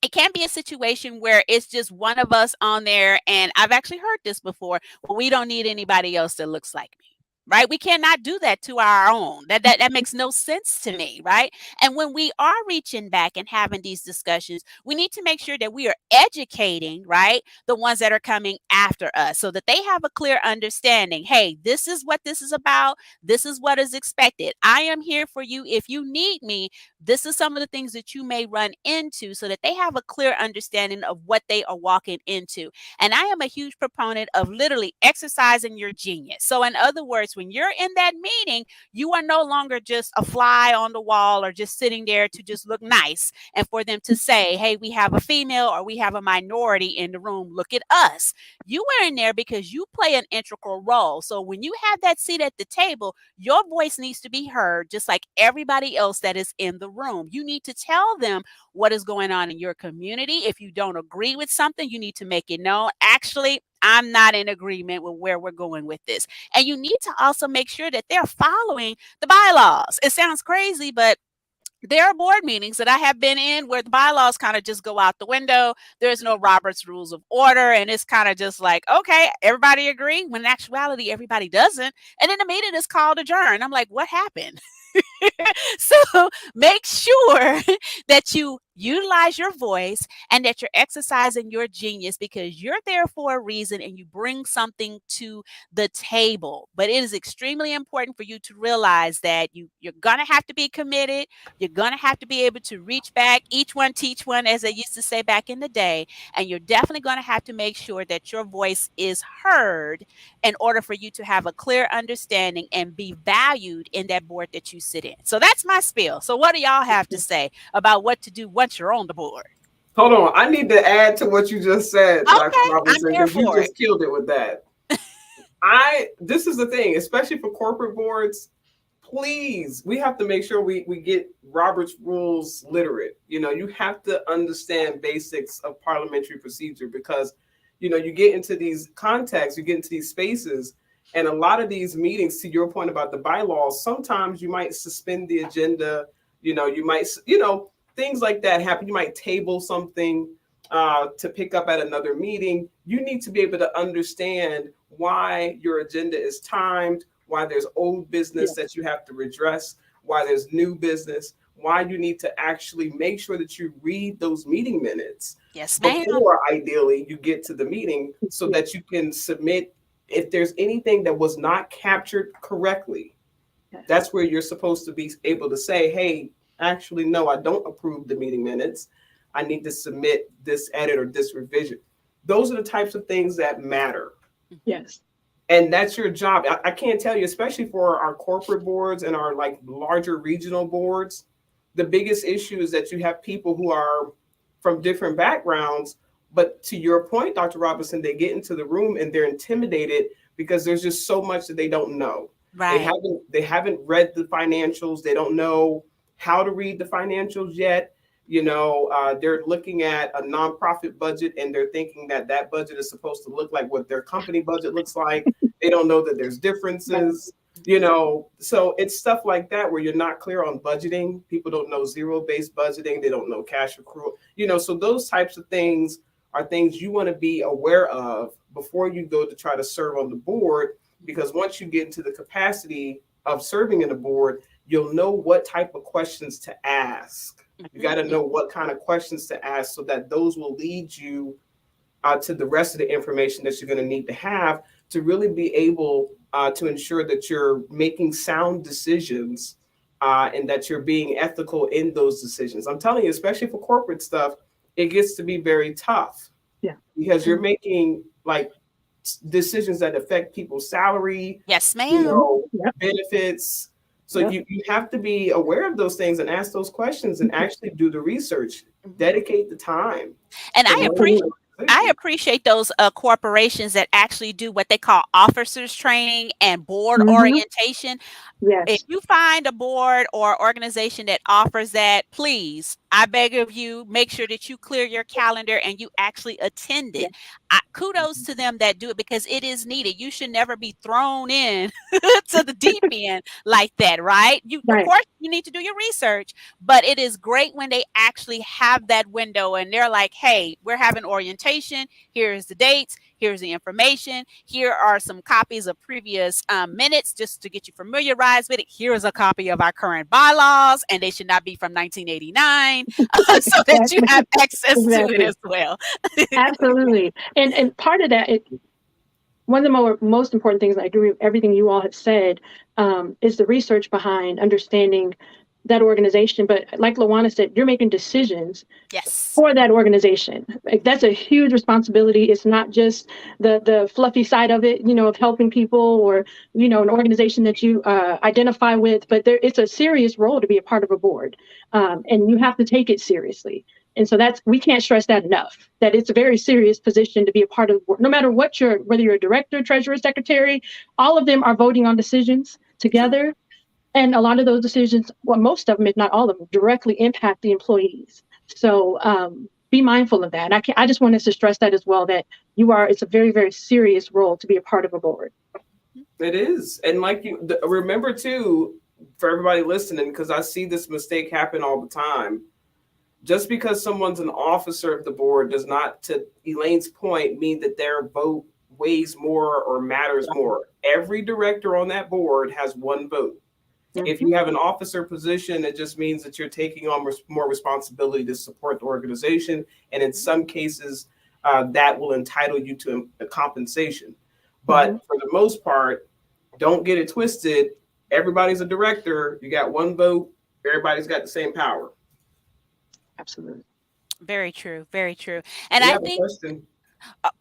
It can't be a situation where it's just one of us on there, and I've actually heard this before, well, we don't need anybody else that looks like me. Right? We cannot do that to our own. That makes no sense to me, right? And when we are reaching back and having these discussions, we need to make sure that we are educating, right, the ones that are coming after us, so that they have a clear understanding. Hey, this is what this is about. This is what is expected. I am here for you if you need me. This is some of the things that you may run into, so that they have a clear understanding of what they are walking into. And I am a huge proponent of literally exercising your genius. So in other words, when you're in that meeting, you are no longer just a fly on the wall, or just sitting there to just look nice, and for them to say, hey, we have a female or we have a minority in the room, look at us. You are in there because you play an integral role. So when you have that seat at the table, your voice needs to be heard, just like everybody else that is in the room. You need to tell them what is going on in your community. If you don't agree with something, you need to make it known. Actually, I'm not in agreement with where we're going with this. And you need to also make sure that they're following the bylaws. It sounds crazy, but there are board meetings that I have been in where the bylaws kind of just go out the window. There's no Robert's Rules of Order. And it's kind of just like, okay, everybody agree, when in actuality, everybody doesn't. And then the meeting is called adjourned. I'm like, what happened? So make sure that you utilize your voice and that you're exercising your genius, because you're there for a reason and you bring something to the table. But it is extremely important for you to realize that you're going to have to be committed. You're going to have to be able to reach back, each one teach one, as they used to say back in the day. And you're definitely going to have to make sure that your voice is heard in order for you to have a clear understanding and be valued in that board that you sit in. So that's my spiel. So what do y'all have to say about what to do once you're on the board? Hold on. I need to add to what you just said, Okay, Dr. Robinson, I'm here because you for just killed it with that. This is the thing, especially for corporate boards, please, we have to make sure we get Robert's Rules literate. You have to understand basics of parliamentary procedure, because, you get into these contexts, you get into these spaces, and a lot of these meetings, to your point about the bylaws, sometimes you might suspend the agenda, you might, things like that happen. You might table something to pick up at another meeting. You need to be able to understand why your agenda is timed, why there's old business that you have to redress. why there's new business, why you need to actually make sure that you read those meeting minutes Yes, ma'am. before ideally you get to the meeting so that you can submit if there's anything that was not captured correctly. Yes. That's where you're supposed to be able to say, hey, actually, no, I don't approve the meeting minutes. I need to submit this edit or this revision. Those are the types of things that matter. Yes. And that's your job. I can't tell you, especially for our corporate boards and our like larger regional boards, the biggest issue is that you have people who are from different backgrounds. But to your point, Dr. Robinson, they get into the room and they're intimidated because there's just so much that they don't know. Right. They haven't read the financials. They don't know how to read the financials yet. You know, they're looking at a nonprofit budget and they're thinking that that budget is supposed to look like what their company budget looks like. They don't know that there's differences, you know. So it's stuff like that where you're not clear on budgeting. People don't know zero-based budgeting. They don't know cash accrual, you know. So those types of things are things you want to be aware of before you go to try to serve on the board. Because once you get into the capacity of serving in the board, you'll know what type of questions to ask. You got to know what kind of questions to ask so that those will lead you to the rest of the information that you're going to need to have to really be able to ensure that you're making sound decisions and that you're being ethical in those decisions. I'm telling you, especially for corporate stuff, it gets to be very tough. Yeah. Because you're making like decisions that affect people's salary, Yes, ma'am. you know, Yep. benefits. So Yep. you have to be aware of those things and ask those questions and actually do the research, dedicate the time. And to I know appreciate the I appreciate those corporations that actually do what they call officers training and board Mhm. orientation. If Yes. you find a board or organization that offers that, please, I beg of you, make sure that you clear your calendar and you actually attend it. Kudos to them that do it because it is needed. You should never be thrown in to the deep end like that, right? Of Right. course, you need to do your research, but it is great when they actually have that window and they're like, hey, we're having orientation. Here's the dates. Here's the information. Here are some copies of previous minutes just to get you familiarized with it. Here's a copy of our current bylaws, and they should not be from 1989 so that you have access to it Exactly. as well. Absolutely. And part of that, one of the most important things, I agree with everything you all have said, is the research behind understanding that organization. But like Lawana said, you're making decisions Yes. for that organization. Like, that's a huge responsibility. It's not just the fluffy side of it, you know, of helping people or, you know, an organization that you identify with, but it's a serious role to be a part of a board. And you have to take it seriously. And so we can't stress that enough, that it's a very serious position to be a part of the board. No matter whether you're a director, treasurer, secretary, all of them are voting on decisions together. And a lot of those decisions, well, most of them, if not all of them, directly impact the employees. So be mindful of that. And I just wanted to stress that as well, that it's a very, very serious role to be a part of a board. It is. And like remember too, for everybody listening, because I see this mistake happen all the time. Just because someone's an officer of the board does not, to Elaine's point, mean that their vote weighs more or matters more. Every director on that board has one vote. Mm-hmm. If you have an officer position, it just means that you're taking on more responsibility to support the organization. And in some cases, that will entitle you to a compensation. But for the most part, don't get it twisted. Everybody's a director. You got one vote. Everybody's got the same power. Absolutely. Very true. Very true. And We I have a think question.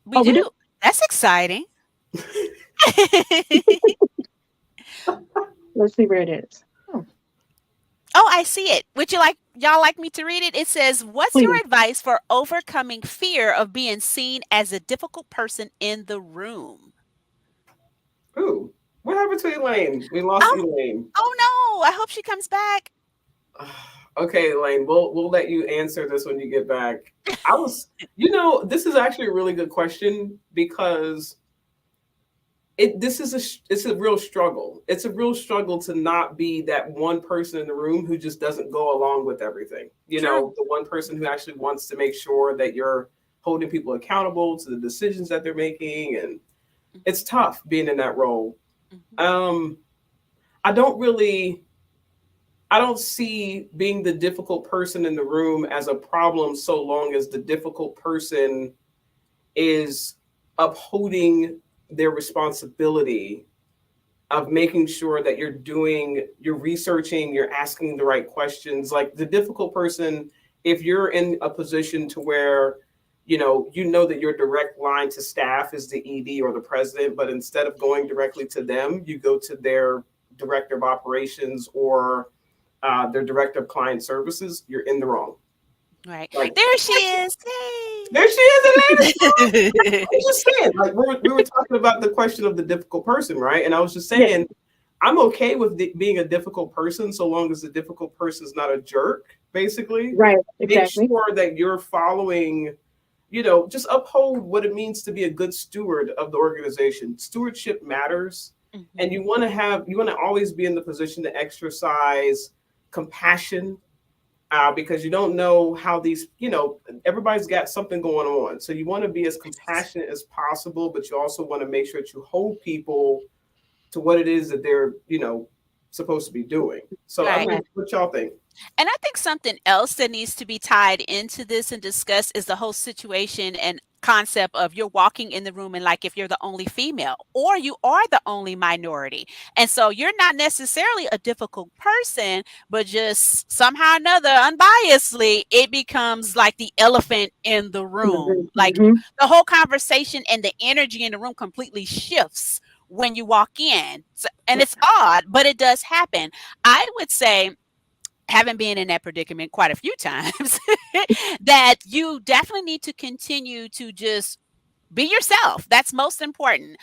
we do. That's exciting. Let's see where it is. Oh, I see it. Would y'all like me to read it? It says, what's your Please. advice for overcoming fear of being seen as a difficult person in the room? Ooh, what happened to Elaine? We lost Elaine. Oh no, I hope she comes back. Okay, Elaine, we'll let you answer this when you get back. This is actually a really good question because it's a real struggle. It's a real struggle to not be that one person in the room who just doesn't go along with everything. You know, the one person who actually wants to make sure that you're holding people accountable to the decisions that they're making. And it's tough being in that role. I don't really I don't see being the difficult person in the room as a problem so long as the difficult person is upholding their responsibility of making sure that you're researching, you're asking the right questions. Like the difficult person, if you're in a position to where, you know that your direct line to staff is the ED or the president, but instead of going directly to them, you go to their director of operations or their director of client services, you're in the wrong. Right. Like, There she is. Hey. there she is. I'm just saying, like we were talking about the question of the difficult person, right? And I was just saying, I'm okay with being a difficult person so long as the difficult person is not a jerk, basically. Right. Make Exactly. sure that you're following, just uphold what it means to be a good steward of the organization. Stewardship matters. Mhm. And you want to always be in the position to exercise compassion, because you don't know how these, everybody's got something going on. So you want to be as compassionate as possible, but you also want to make sure that you hold people to what it is that they're, supposed to be doing. So I Right. mean, what y'all think? And I think something else that needs to be tied into this and discussed is the whole situation and concept of you're walking in the room and like if you're the only female or you are the only minority. And so you're not necessarily a difficult person, but just somehow or another, unbiasedly, it becomes like the elephant in the room. Like Mhm. the whole conversation and the energy in the room completely shifts when you walk in. And it's odd, but it does happen. I would say, having been in that predicament quite a few times, that you definitely need to continue to just be yourself. That's most important.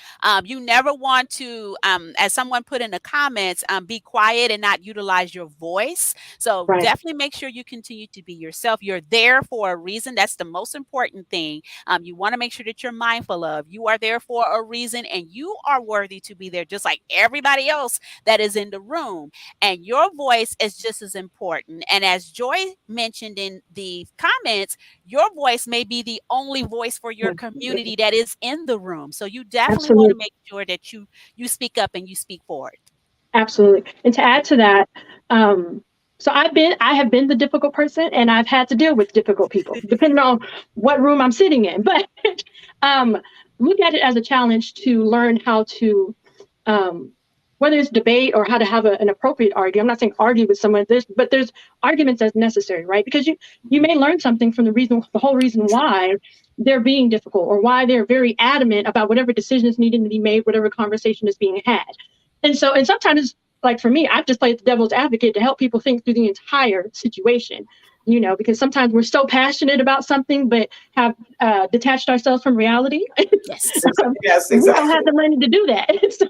You never want to, as someone put in the comments, be quiet and not utilize your voice. So Right. definitely make sure you continue to be yourself. You're there for a reason. That's the most important thing. You want to make sure that you're mindful of. You are there for a reason and you are worthy to be there just like everybody else that is in the room. And your voice is just as important. And as Joy mentioned in the comments, your voice may be the only voice for your community that is in the room. So you definitely want to Absolutely. make sure that you speak up and you speak forward. Absolutely. And to add to that, so I have been the difficult person and I've had to deal with difficult people, depending on what room I'm sitting in. But look at it as a challenge to learn how to, whether it's debate or how to have an appropriate argument. I'm not saying argue with someone, but there's arguments as necessary, right? Because you may learn something from the whole reason why they're being difficult or why they're very adamant about whatever decision is needing to be made, whatever conversation is being had. And sometimes, like for me, I've just played the devil's advocate to help people think through the entire situation, because sometimes we're so passionate about something, but have detached ourselves from reality. Yes. Yes, We don't exactly. have the money to do that. So,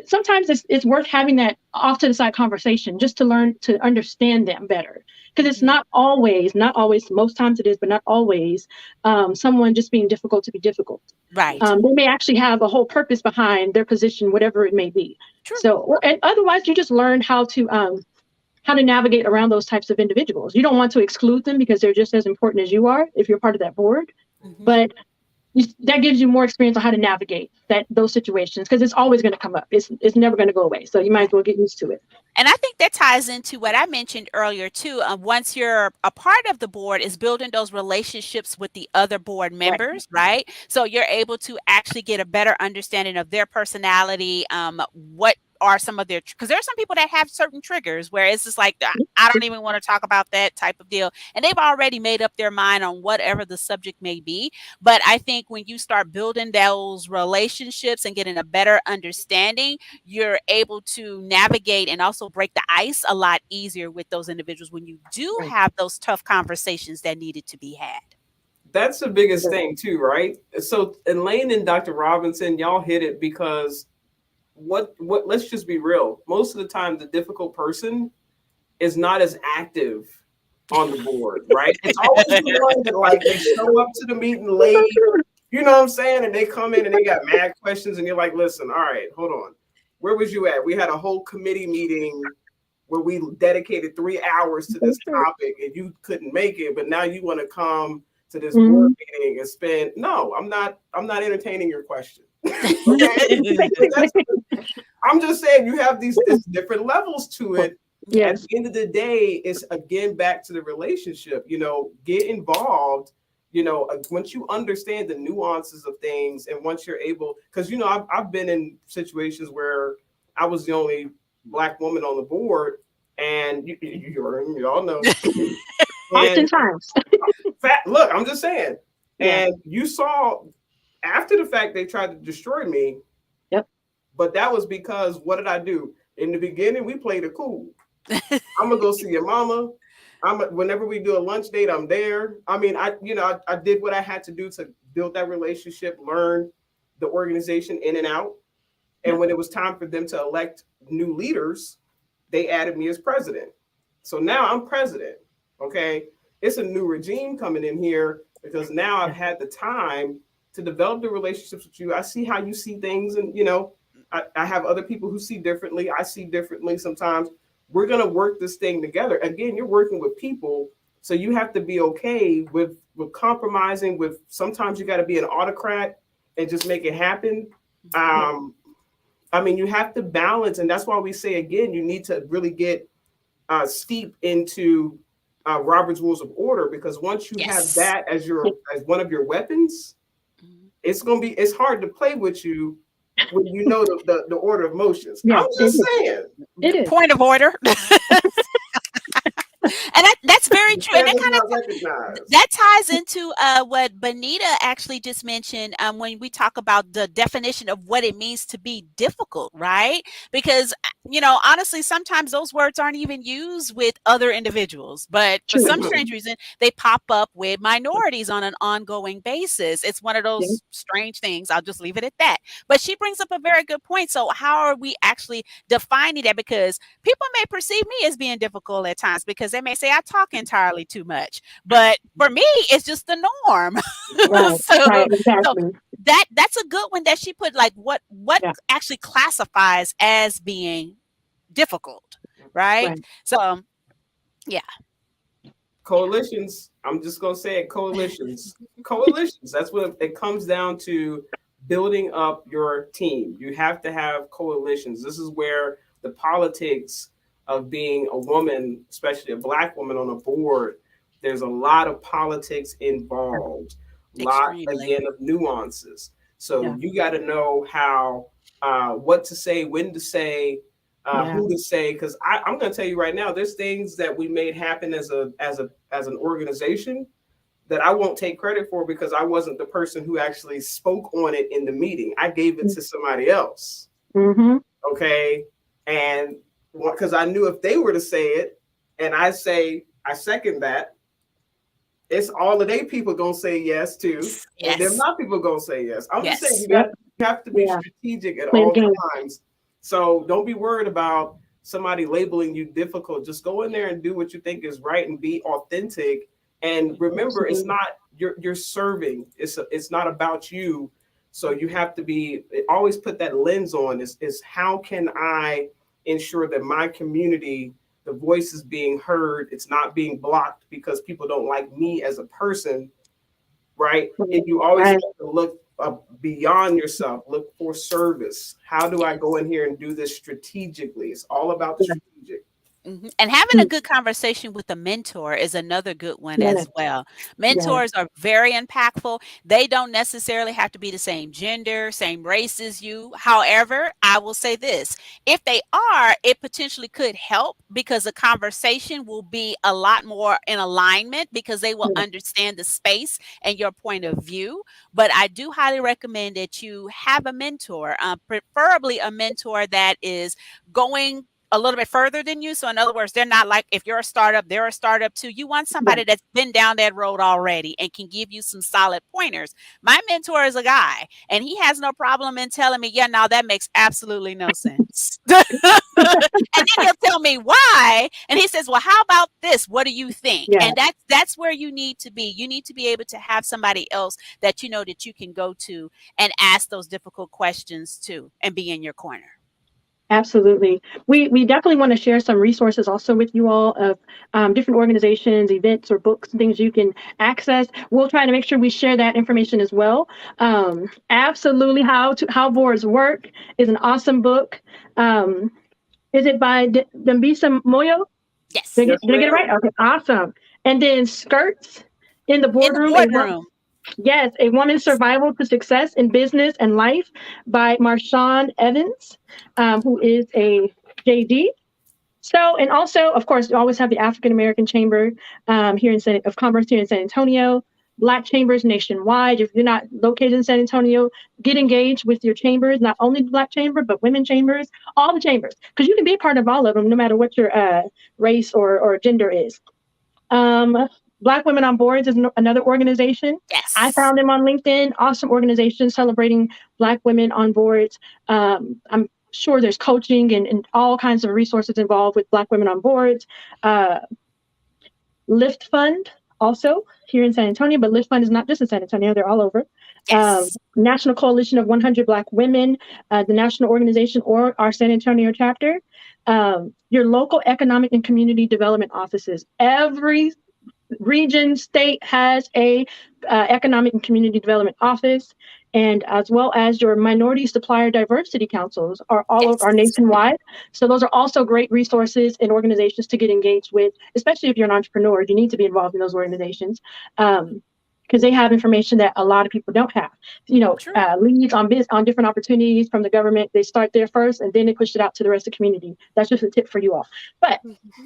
sometimes it's worth having that off to the side conversation just to learn to understand them better. Because it's not always, most times it is, but not always someone just being difficult to be difficult. Right. They may actually have a whole purpose behind their position, whatever it may be. True. So, and otherwise you just learn how to navigate around those types of individuals. You don't want to exclude them because they're just as important as you are if you're part of that board. Mhm. But that gives you more experience on how to navigate those situations because it's always going to come up. It's never going to go away. So you might as well get used to it. And I think that ties into what I mentioned earlier too. Once you're a part of the board, is building those relationships with the other board members, right? So you're able to actually get a better understanding of their personality, what are some of their, because there are some people that have certain triggers where it's just like, I don't even want to talk about that type of deal. And they've already made up their mind on whatever the subject may be. But I think when you start building those relationships and getting a better understanding, you're able to navigate and also break the ice a lot easier with those individuals when you do have those tough conversations that needed to be had. That's the biggest thing too, right? So Elaine and Dr. Robinson, y'all hit it because what let's just be real. Most of the time the difficult person is not as active on the board, right? It's always the one that like they show up to the meeting late, you know what I'm saying? And they come in and they got mad questions and you're like, listen, all right, hold on. Where was you at? We had a whole committee meeting where we dedicated 3 hours to this topic and you couldn't make it, but now you want to come to this board meeting and spend. No, I'm not entertaining your question. Okay? I'm just saying you have these different levels to it. Yes. At the end of the day, it's again back to the relationship. Get involved. Once you understand the nuances of things, and once you're able, because I've been in situations where I was the only Black woman on the board, and you all know. And Oftentimes. look, I'm just saying. Yeah. And you saw after the fact they tried to destroy me. Yep. But that was because what did I do? In the beginning, we played it cool. I'm gonna go see your mama. Whenever we do a lunch date, I'm there. I mean, I did what I had to do to build that relationship, learn the organization in and out. And when it was time for them to elect new leaders, they added me as president. So now I'm president. Okay. It's a new regime coming in here because now I've had the time to develop the relationships with you. I see how you see things, and I have other people who see differently. I see differently sometimes. We're going to work this thing together. Again, you're working with people, so you have to be okay with compromising with. Sometimes you got to be an autocrat and just make it happen. I mean, you have to balance, and that's why we say, again, you need to really get steep into Robert's Rules of Order, because once you have that as one of your weapons, it's hard to play with you when you know the order of motions. Yeah, I'm just saying. It is. Point of order. And that's very true. And that ties into what Benita actually just mentioned when we talk about the definition of what it means to be difficult, right? Because, honestly, sometimes those words aren't even used with other individuals, but for some strange reason, they pop up with minorities on an ongoing basis. It's one of those strange things. I'll just leave it at that. But she brings up a very good point. So how are we actually defining that? Because people may perceive me as being difficult at times because they may say I talk entirely too much, but for me, it's just the norm. So that's a good one that she put, like what actually classifies as being difficult, right? So, yeah. Coalitions. I'm just gonna say it. Coalitions. That's what it comes down to. Building up your team. You have to have coalitions. This is where the politics of being a woman, especially a Black woman on a board, there's a lot of politics involved, a lot, again, of nuances. So you got to know how, what to say, when to say, who to say, because I'm going to tell you right now, there's things that we made happen as an organization that I won't take credit for because I wasn't the person who actually spoke on it in the meeting. I gave it to somebody else. Okay. And because I knew if they were to say it and I say, I second that, it's all of they people going to say yes to. And they're not people going to say yes. I'm just saying you have to be strategic at all times. So don't be worried about somebody labeling you difficult. Just go in there and do what you think is right and be authentic. And remember, it's not you're serving. It's not about you. So you have to always put that lens on. Is how can I ensure that my community, the voice is being heard. It's not being blocked because people don't like me as a person, right? And you always have to look beyond yourself. Look for service. How do I go in here and do this strategically? It's all about the strategic. And having a good conversation with a mentor is another good one as well. Mentors are very impactful. They don't necessarily have to be the same gender, same race as you. However, I will say this, if they are, it potentially could help because the conversation will be a lot more in alignment because they will understand the space and your point of view. But I do highly recommend that you have a mentor, preferably a mentor that is going a little bit further than you. So in other words, they're not like, if you're a startup, they're a startup too. You want somebody that's been down that road already and can give you some solid pointers. My mentor is a guy and he has no problem in telling me, no, that makes absolutely no sense. And then he'll tell me why. And he says, well, how about this? What do you think? And that's where you need to be. You need to be able to have somebody else that you know that you can go to and ask those difficult questions to and be in your corner. Absolutely. We definitely want to share some resources also with you all of different organizations, events, or books, things you can access. We'll try to make sure we share that information as well. Absolutely, How Boards Work is an awesome book. Is it by Dambisa Moyo? Yes. Did Yes, I get it ma'am. right? Okay, awesome. And then Skirts in the In the Boardroom. boardroom. Yes, A Woman's Survival to Success in Business and Life by Marshawn Evans, who is a JD. So, and also, of course, we always have the African American Chamber here in of Commerce here in San Antonio, Black chambers nationwide. If you're not located in San Antonio, get engaged with your chambers, not only the Black chamber, but women chambers, all the chambers, because you can be a part of all of them, no matter what your race or gender is. Black Women on Boards is another organization. Yes. I found them on LinkedIn. Awesome organization celebrating Black women on boards. I'm sure there's coaching and all kinds of resources involved with Black Women on Boards. Lift Fund also here in San Antonio, but Lift Fund is not just in San Antonio, they're all over. Yes. National Coalition of 100 Black Women, the national organization or our San Antonio chapter. Your local economic and community development offices. Every region, state has a economic and community development office, and as well as your minority supplier diversity councils are all over, are nationwide. So those are also great resources and organizations to get engaged with, especially if you're an entrepreneur. You need to be involved in those organizations because they have information that a lot of people don't have. You know, leads on different opportunities from the government. They start there first, and then they push it out to the rest of the community. That's just a tip for you all. But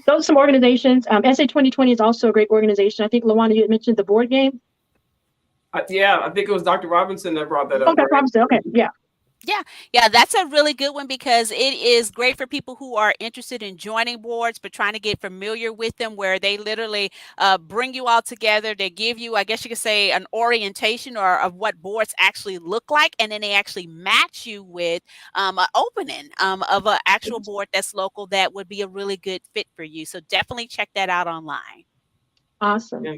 those are some organizations. SA 2020 is also a great organization. I think, Lawana, you had mentioned the board game. Yeah, I think it was Dr. Robinson that brought that up. Oh, Dr. Robinson. Okay, yeah. Yeah, that's a really good one because it is great for people who are interested in joining boards, but trying to get familiar with them, where they literally bring you all together. They give you, I guess you could say, an orientation or of what boards actually look like, and then they actually match you with an opening of an actual board that's local that would be a really good fit for you. So definitely check that out online. Awesome. Yeah.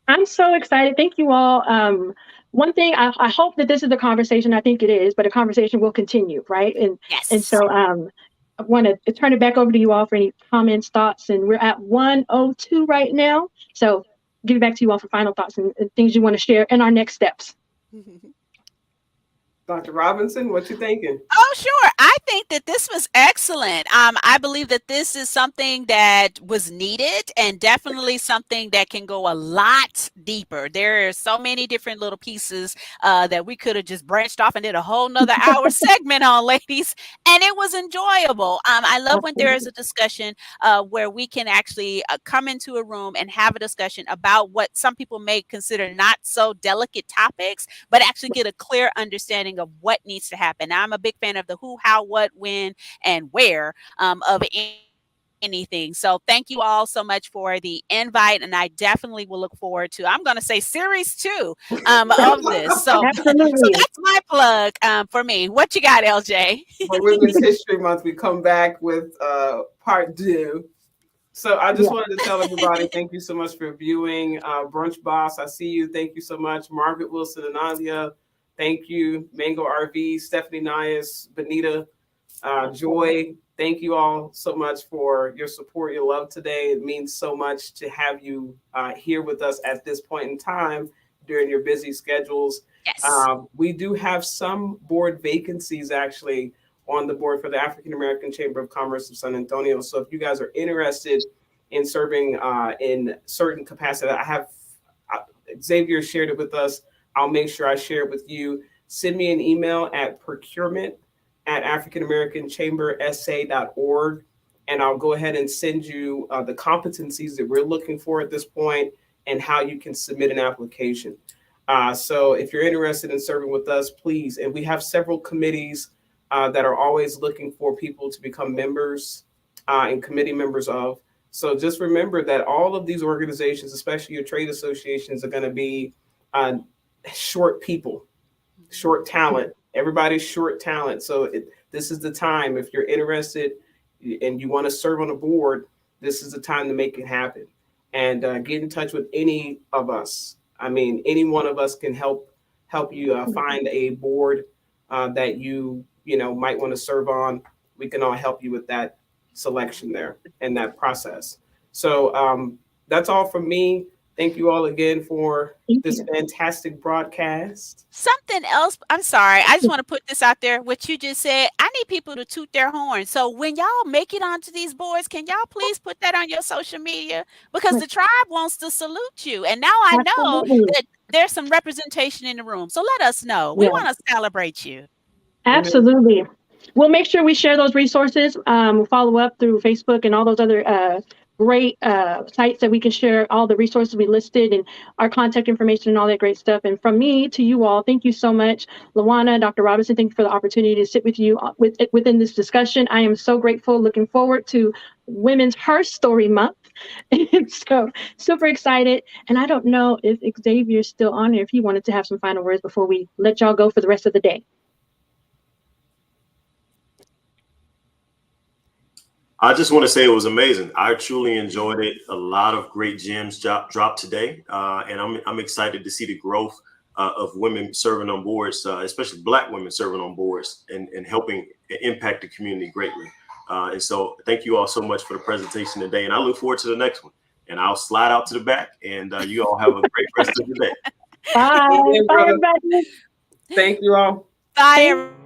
I'm so excited. Thank you all. One thing, I hope that this is a conversation. I think it is, but a conversation will continue, right? And so I want to turn it back over to you all for any comments, thoughts, and we're at 1:02 right now. So give it back to you all for final thoughts and things you want to share and our next steps. Dr. Robinson, what you thinking? Oh, sure. I think that this was excellent. I believe that this is something that was needed and definitely something that can go a lot deeper. There are so many different little pieces that we could have just branched off and did a whole nother hour segment on, ladies, and it was enjoyable. I love when there is a discussion where we can actually come into a room and have a discussion about what some people may consider not so delicate topics, but actually get a clear understanding of what needs to happen. Now, I'm a big fan of the who, how, what, when, and where of anything. So thank you all so much for the invite, and I definitely will look forward to, I'm going to say, series 2 of this. So that's my plug for me. What you got, LJ? For Women's History Month, we come back with part 2. So I just wanted to tell everybody, thank you so much for viewing. Brunch Boss, I see you. Thank you so much. Margaret Wilson and Alia, thank you. Mango RV, Stephanie Nias, Benita, Joy, thank you all so much for your support, your love today. It means so much to have you here with us at this point in time during your busy schedules. Yes. We do have some board vacancies actually on the board for the African American Chamber of Commerce of San Antonio. So if you guys are interested in serving in certain capacity, I have Xavier shared it with us. I'll make sure I share it with you. Send me an email at procurement@africanamericanchambersa.org, and I'll go ahead and send you the competencies that we're looking for at this point and how you can submit an application. So if you're interested in serving with us, please. And we have several committees that are always looking for people to become members and committee members of. So just remember that all of these organizations, especially your trade associations, are going to be short people, short talent. Everybody's short talent. So this is the time. If you're interested and you want to serve on a board, this is the time to make it happen. And get in touch with any of us. I mean, any one of us can help you find a board that you might want to serve on. we can all help you with that selection there and that process. So that's all from me. Thank you all again for this fantastic broadcast. Something else, I'm sorry, I just want to put this out there. What you just said, I need people to toot their horn. So when y'all make it onto these boards, can y'all please put that on your social media? Because the tribe wants to salute you. And now I know that there's some representation in the room. So let us know. We want to celebrate you. Absolutely. We'll make sure we share those resources. We'll follow up through Facebook and all those other great sites that we can share all the resources we listed and our contact information and all that great stuff. And from me to you all, thank you so much. Lawana, Dr. Robinson, thank you for the opportunity to sit with you within this discussion. I am so grateful, looking forward to Women's Her Story Month. And so super excited. And I don't know if Xavier's still on here, if he wanted to have some final words before we let y'all go for the rest of the day. I just want to say it was amazing. I truly enjoyed it. A lot of great gems dropped today, and I'm excited to see the growth of women serving on boards, especially Black women serving on boards and helping impact the community greatly. And so thank you all so much for the presentation today, and I look forward to the next one. And I'll slide out to the back, and you all have a great rest of the day. Bye. Bye, everybody. Thank you all. Bye, everybody.